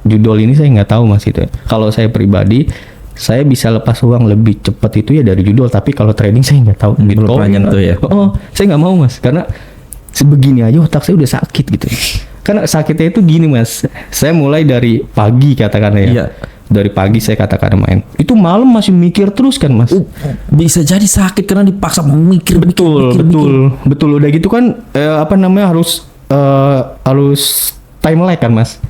S1: judul ini, saya nggak tahu mas itu. Kalau saya pribadi saya bisa lepas uang lebih cepat itu ya dari judul, tapi kalau trading saya nggak tahu.
S2: Bitcoin tuh ya.
S1: Oh, saya nggak mau mas karena sebegini aja otak saya udah sakit gitu. Karena sakitnya itu gini mas, saya mulai dari pagi katakanlah ya.
S2: Iya.
S1: Dari pagi saya katakan main. Itu malam masih mikir terus kan mas.
S2: Bisa jadi sakit karena dipaksa mikir.
S1: Betul. Udah gitu kan harus time lag kan mas.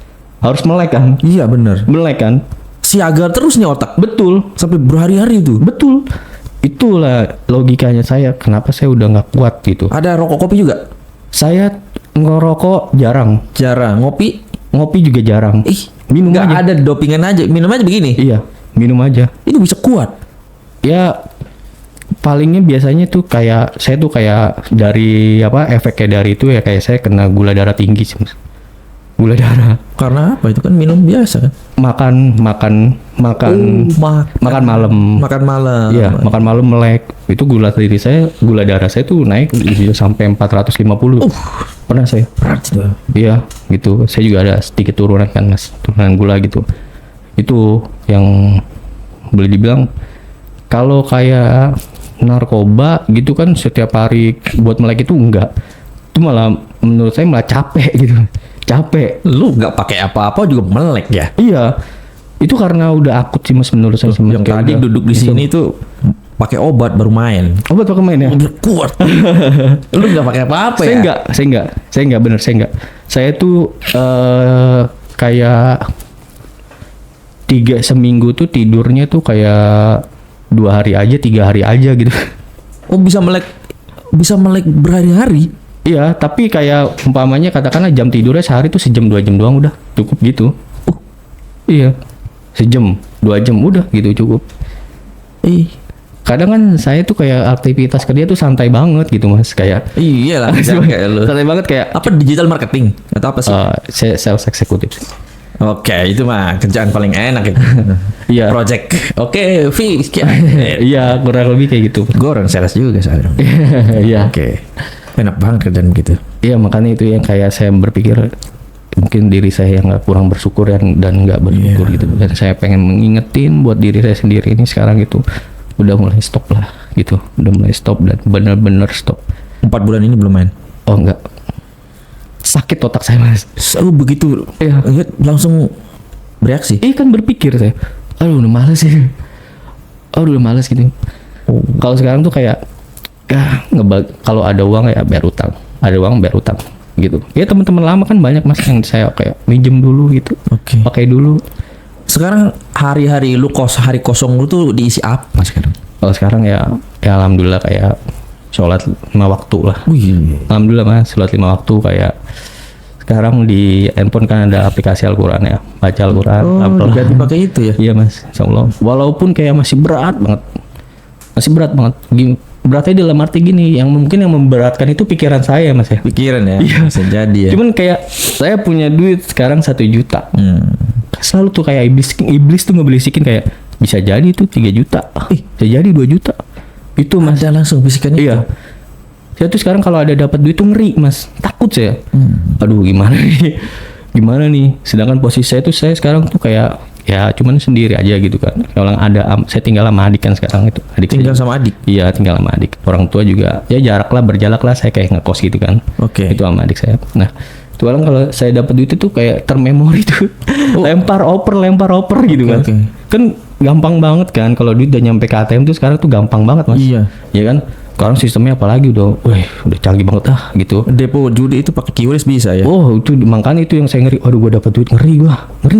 S1: Harus melek kan.
S2: Iya benar.
S1: Melek kan.
S2: Siaga terus nih otak.
S1: Betul.
S2: Sampai berhari-hari itu.
S1: Betul. Itulah logikanya saya. Kenapa saya udah nggak kuat gitu.
S2: Ada rokok kopi juga?
S1: Saya ngerokok jarang.
S2: Ngopi?
S1: Ngopi juga jarang. Minum
S2: nggak
S1: aja.
S2: Ada dopingan aja. Minum aja begini?
S1: Iya, minum aja.
S2: Itu bisa kuat?
S1: Ya, palingnya biasanya tuh kayak saya tuh kayak dari efeknya dari itu ya kayak saya kena gula darah tinggi sih mas. Gula darah.
S2: Karena apa? Itu kan minum biasa kan.
S1: Makan makan malam.
S2: Makan malam.
S1: Iya, makan malam melek. Itu gula darah saya tuh naik bisa sampai 450. Pernah saya.
S2: Berat itu.
S1: Iya, gitu. Saya juga ada sedikit turunan kan, Mas. Turunan gula gitu. Itu yang boleh dibilang kalau kayak narkoba gitu kan setiap hari buat melek itu enggak. Itu malah menurut saya malah capek gitu. Capek.
S2: Lu nggak pakai apa-apa juga melek ya?
S1: Iya. Itu karena udah akut sih Mas menurut saya.
S2: Yang tadi duduk di sini tuh pakai obat baru main.
S1: Obat pakai main ya?
S2: Udah kuat. Lu nggak pakai apa-apa
S1: Saya
S2: ya?
S1: enggak bener, saya enggak. Saya tuh kayak 3 seminggu tuh tidurnya tuh kayak 2 hari aja, 3 hari aja gitu.
S2: Oh bisa melek berhari-hari?
S1: Iya, tapi kayak umpamanya katakanlah jam tidurnya sehari tuh sejam 2 jam doang udah cukup gitu. Iya, sejam 2 jam udah gitu cukup. Kadang kan saya tuh kayak aktivitas kerja tuh santai banget gitu Mas, kayak
S2: Iya lah, kayak lu.
S1: santai banget kayak
S2: Apa digital marketing atau apa sih?
S1: saya sales eksekutif.
S2: Oke, itu mah kerjaan paling enak itu.
S1: Iya.
S2: Project. Oke, fee sekian.
S1: Iya, kurang lebih kayak gitu.
S2: Gue orang sales juga sekarang.
S1: Iya.
S2: Oke. Enak banget kerjaan gitu.
S1: Iya, makanya itu yang kayak saya berpikir mungkin diri saya yang nggak kurang bersyukur dan nggak bersyukur gitu. Dan saya pengen mengingetin buat diri saya sendiri ini sekarang gitu. Udah mulai stop lah gitu. Udah mulai stop dan bener-bener stop.
S2: 4 bulan ini belum main?
S1: Oh enggak. Sakit otak saya Mas.
S2: Oh begitu.
S1: Iya.
S2: Langsung bereaksi.
S1: Kan berpikir saya. Aduh udah males sih. Udah males gitu. Kalau sekarang tuh kayak kalau ada uang ya bayar utang, ada uang bayar utang gitu. Ya teman-teman lama kan banyak Mas yang saya kayak minjem dulu gitu, pakai dulu.
S2: Sekarang hari-hari lu hari kosong lu tuh diisi apa sekarang?
S1: Kalau sekarang ya alhamdulillah kayak sholat 5 waktu lah. Alhamdulillah Mas, sholat 5 waktu kayak sekarang di handphone kan ada aplikasi Al-Quran ya, baca Al-Quran.
S2: Ganti pakai itu ya?
S1: Iya Mas, insyaallah. Walaupun kayak masih berat banget. Beratnya dalam arti gini, yang mungkin yang memberatkan itu pikiran saya Mas ya.
S2: Pikiran ya?
S1: Iya.
S2: Bisa jadi ya?
S1: Cuman kayak saya punya duit sekarang 1 juta. Selalu tuh kayak iblis tuh ngebisikin kayak bisa jadi tuh 3 juta. Bisa jadi 2 juta. Itu Mas.
S2: Ada langsung bisikannya?
S1: Iya. Saya tuh sekarang kalau ada dapat duit tuh ngeri Mas. Takut saya. Aduh gimana nih? Gimana nih? Sedangkan posisi saya tuh sekarang tuh kayak ya cuman sendiri aja gitu kan. Kalau saya tinggal sama adik kan sekarang itu.
S2: Tinggal sama adik?
S1: Iya, tinggal sama adik. Orang tua juga ya berjarak lah saya kayak ngekos gitu kan. Itu sama adik saya. Nah, itu kalau saya dapat duit itu kayak termemori tuh. lempar oper gitu kan. Kan gampang banget kan kalau duit udah nyampe ke ATM tuh sekarang tuh gampang banget Mas. Iya. Ya kan? Sekarang sistemnya apalagi udah canggih banget gitu.
S2: Depo judi itu pakai QRIS bisa ya?
S1: Oh, itu makanya itu yang saya ngeri. Aduh, gua dapat duit ngeri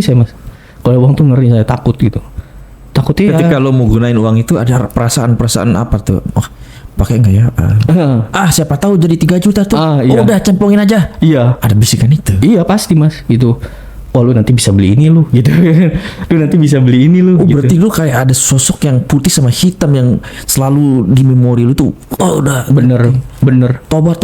S1: saya Mas. Kalau uang tuh ngeri, saya takut gitu. Takutnya
S2: ketika lo mau gunain uang itu ada perasaan apa tuh? Pakai enggak ya? Siapa tahu jadi 3 juta tuh.
S1: Iya.
S2: Udah cempongin aja.
S1: Iya.
S2: Ada bisikan itu.
S1: Iya pasti Mas gitu. Lu nanti bisa beli ini lu gitu. Lu nanti bisa beli ini lu. Gitu.
S2: Berarti lu kayak ada sosok yang putih sama hitam yang selalu di memori lu tuh. Udah
S1: bener.
S2: Tobat.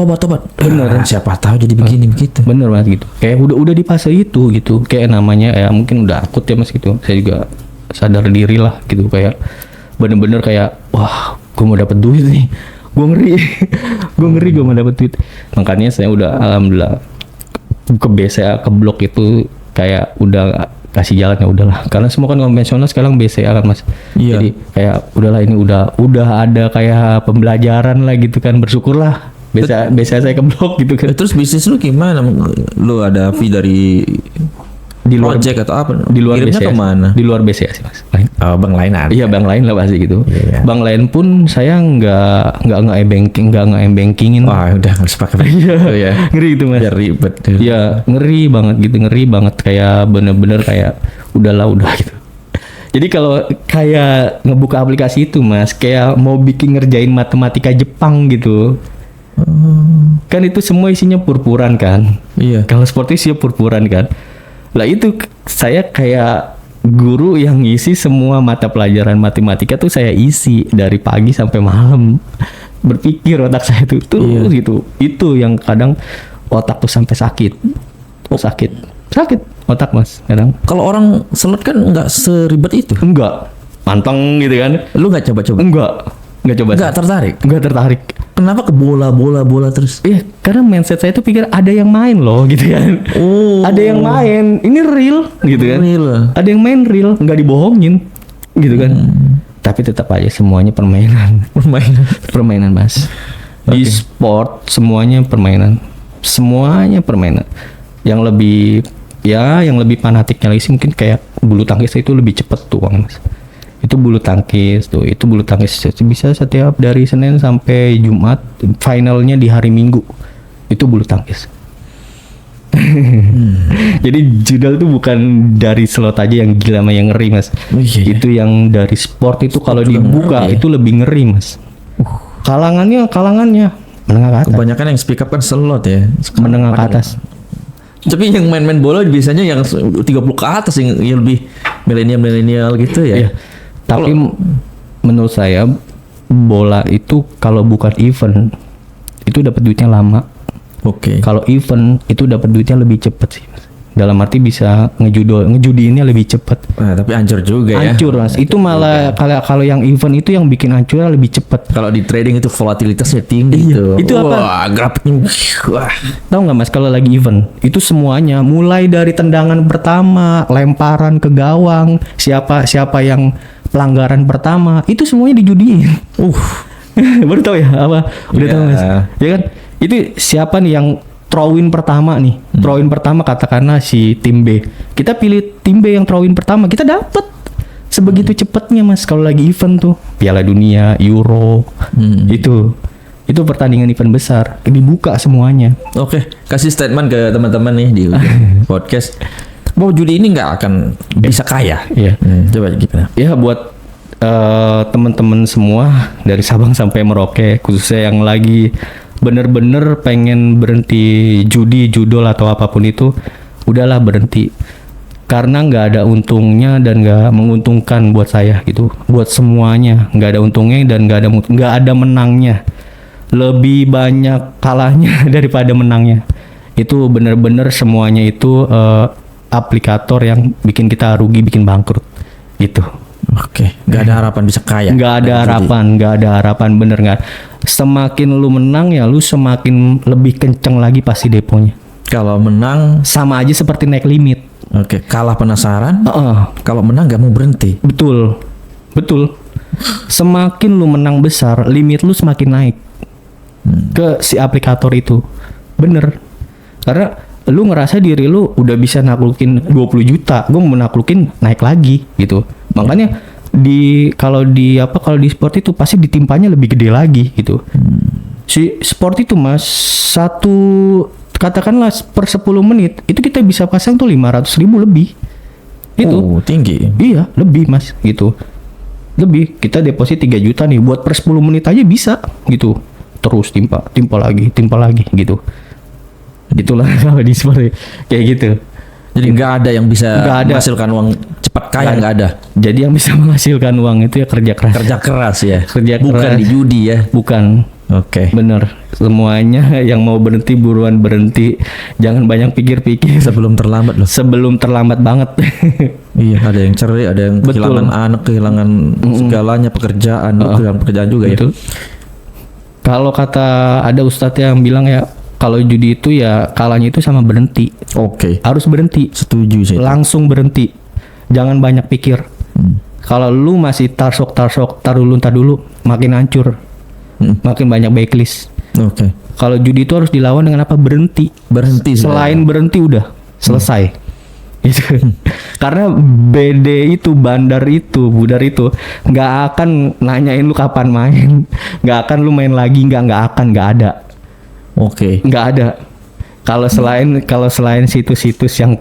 S1: Bener.
S2: Siapa tahu jadi begini begitu.
S1: Bener Mas gitu. Kayak udah di fase itu gitu. Kayak namanya ya mungkin udah akut ya Mas gitu. Saya juga sadar diri lah gitu kayak bener-bener kayak wah, gue mau dapet duit nih. Gue ngeri gue mau dapet duit. Makanya saya udah alhamdulillah ke blok itu kayak udah kasih jalan ya udahlah, karena semua kan konvensional sekarang BCA kan Mas.
S2: Iya.
S1: Jadi kayak udahlah ini udah ada kayak pembelajaran lah gitu kan, bersyukurlah BCA saya ke blok gitu kan.
S2: Terus bisnis lu gimana? Lu ada fee dari
S1: di luar
S2: project atau apa?
S1: Di luar
S2: Kirimnya
S1: BCA.
S2: kemana?
S1: Di luar BCA sih Mas.
S2: Bank lain ada.
S1: Iya, bank lain lah pasti gitu.
S2: Iya.
S1: Bank lain pun saya nggak e-bankingin.
S2: Wah, udah harus pakai bank.
S1: Iya. Ngeri itu Mas.
S2: Biar ribet.
S1: Iya, ngeri banget kayak bener-bener kayak udah gitu. Jadi kalau kayak ngebuka aplikasi itu Mas, kayak mau ngerjain matematika Jepang gitu. Kan itu semua isinya purpuran kan.
S2: Iya.
S1: Kalau seperti isinya purpuran kan. Lah itu saya kayak guru yang ngisi semua mata pelajaran matematika tuh saya isi dari pagi sampai malam. Berpikir otak saya tuh gitu. Itu yang kadang otak tuh sampai sakit. sakit otak mas kadang.
S2: Kalau orang slot kan nggak seribet itu.
S1: Enggak, manteng gitu kan.
S2: Lu nggak coba-coba?
S1: Enggak coba.
S2: Nggak tertarik?
S1: Enggak tertarik.
S2: Kenapa ke bola terus?
S1: Iya, karena mindset saya tuh pikir ada yang main loh gitu kan.
S2: Oh.
S1: Ada yang main, ini real gitu kan.
S2: Real.
S1: Ada yang main real, nggak dibohongin gitu kan. Tapi tetap aja semuanya permainan. Permainan mas. Di sport semuanya permainan. Semuanya permainan. Yang lebih fanatiknya lagi sih mungkin kayak bulu tangkis itu lebih cepet tuh mas. Itu bulu tangkis bisa setiap dari Senin sampai Jumat, finalnya di hari Minggu itu bulu tangkis. Jadi judul tuh bukan dari slot aja yang gila sama yang ngeri mas.
S2: Iya.
S1: Itu yang dari sport itu kalau dibuka itu lebih ngeri mas. Kalangannya menengah ke atas.
S2: Kebanyakan yang speak up kan slot ya.
S1: Menengah ke atas.
S2: Tapi yang main-main bola biasanya yang 30 ke atas yang lebih milenial gitu ya.
S1: Iya. Tapi menurut saya bola itu kalau bukan event itu dapat duitnya lama.
S2: Oke.
S1: Kalau event itu dapat duitnya lebih cepat sih. Dalam arti bisa ngejudiinnya lebih cepat.
S2: Nah, tapi hancur juga ya.
S1: Hancur mas. Itu malah kalau yang event itu yang bikin hancurnya lebih cepat.
S2: Kalau di trading itu volatilitasnya tinggi
S1: Iya.
S2: tuh.
S1: Itu apa?
S2: Wah, grafiknya. Wah.
S1: Tahu nggak mas kalau lagi event itu semuanya mulai dari tendangan pertama, lemparan ke gawang, siapa yang pelanggaran pertama itu semuanya dijudiin. Baru tahu ya apa? Udah tahu mas? Ya kan? Itu siapa nih yang throw-in pertama nih? Throw-in pertama katakanlah si tim B. Kita pilih tim B yang throw-in pertama, kita dapat sebegitu cepatnya mas. Kalau lagi event tuh Piala Dunia, Euro, itu pertandingan event besar dibuka semuanya.
S2: Oke, kasih statement ke teman-teman nih di podcast. Bahwa judi ini nggak akan bisa kaya.
S1: Iya.
S2: Coba gimana?
S1: Ya buat teman-teman semua dari Sabang sampai Merauke, khususnya yang lagi bener-bener pengen berhenti judi, judol atau apapun itu, udahlah berhenti. Karena nggak ada untungnya dan nggak menguntungkan buat saya gitu. Buat semuanya nggak ada untungnya dan nggak ada menangnya. Lebih banyak kalahnya daripada menangnya. Itu bener-bener semuanya itu aplikator yang bikin kita rugi, bikin bangkrut gitu.
S2: Oke, nggak ada harapan bisa kaya.
S1: Nggak ada harapan bener nggak. Semakin lu menang ya lu semakin lebih kenceng lagi pasti deponya.
S2: Kalau menang
S1: sama aja seperti naik limit.
S2: Oke, kalah penasaran. Kalau menang nggak mau berhenti.
S1: Betul. Semakin lu menang besar, limit lu semakin naik ke si aplikator itu. Bener. Karena lu ngerasa diri lu udah bisa naklukin 20 juta, gue mau naklukin naik lagi gitu. Makanya kalau di sport itu pasti ditimpanya lebih gede lagi gitu. Si sport itu mas katakanlah per 10 menit itu kita bisa pasang tuh 500.000 lebih. Itu
S2: tinggi.
S1: Iya, lebih mas gitu. Lebih, kita deposit 3 juta nih buat per 10 menit aja bisa gitu. Terus timpa lagi gitu. Itulah kalau di sport kayak gitu.
S2: Jadi nggak ada yang bisa menghasilkan uang cepat kaya, nggak ada.
S1: Jadi yang bisa menghasilkan uang itu ya kerja keras.
S2: Kerja keras ya. Bukan
S1: keras.
S2: di judi ya.
S1: Bukan.
S2: Oke.
S1: Bener. Semuanya yang mau berhenti buruan berhenti. Jangan banyak pikir-pikir.
S2: Sebelum terlambat loh.
S1: Sebelum terlambat banget.
S2: Iya, ada yang cerai, ada yang kehilangan anak, kehilangan segalanya, kehilangan pekerjaan juga ya. Kalau kata ada ustadz yang bilang ya, kalau judi itu ya kalahnya itu sama berhenti. Oke.
S1: Harus berhenti.
S2: Setuju sih.
S1: Langsung berhenti. Jangan banyak pikir. Kalau lu masih tar dulu, makin hancur. Makin banyak backlist.
S2: Oke.
S1: Kalau judi itu harus dilawan dengan apa? Berhenti. Selain berhenti udah selesai. Itu. Karena budar itu nggak akan nanyain lu kapan main, nggak akan lu main lagi, nggak ada.
S2: Oke.
S1: Nggak ada. Kalau selain situs-situs yang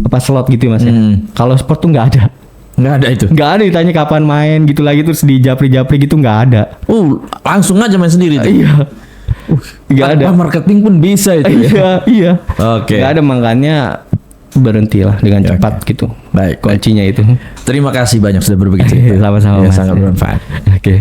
S1: apa slot gitu mas ya. Kalau sport tuh nggak ada.
S2: Nggak ada itu.
S1: Nggak ada ditanya kapan main gitu lagi terus di japri gitu nggak ada.
S2: Langsung aja main sendiri tuh.
S1: Iya. Nggak ada.
S2: Marketing pun bisa itu.
S1: Iya.
S2: Oke.
S1: Nggak ada, makanya berhentilah dengan cepat gitu.
S2: Baik.
S1: Kuncinya itu.
S2: Terima kasih banyak sudah berbagi cerita.
S1: Sama-sama.
S2: Sangat bermanfaat.
S1: Oke.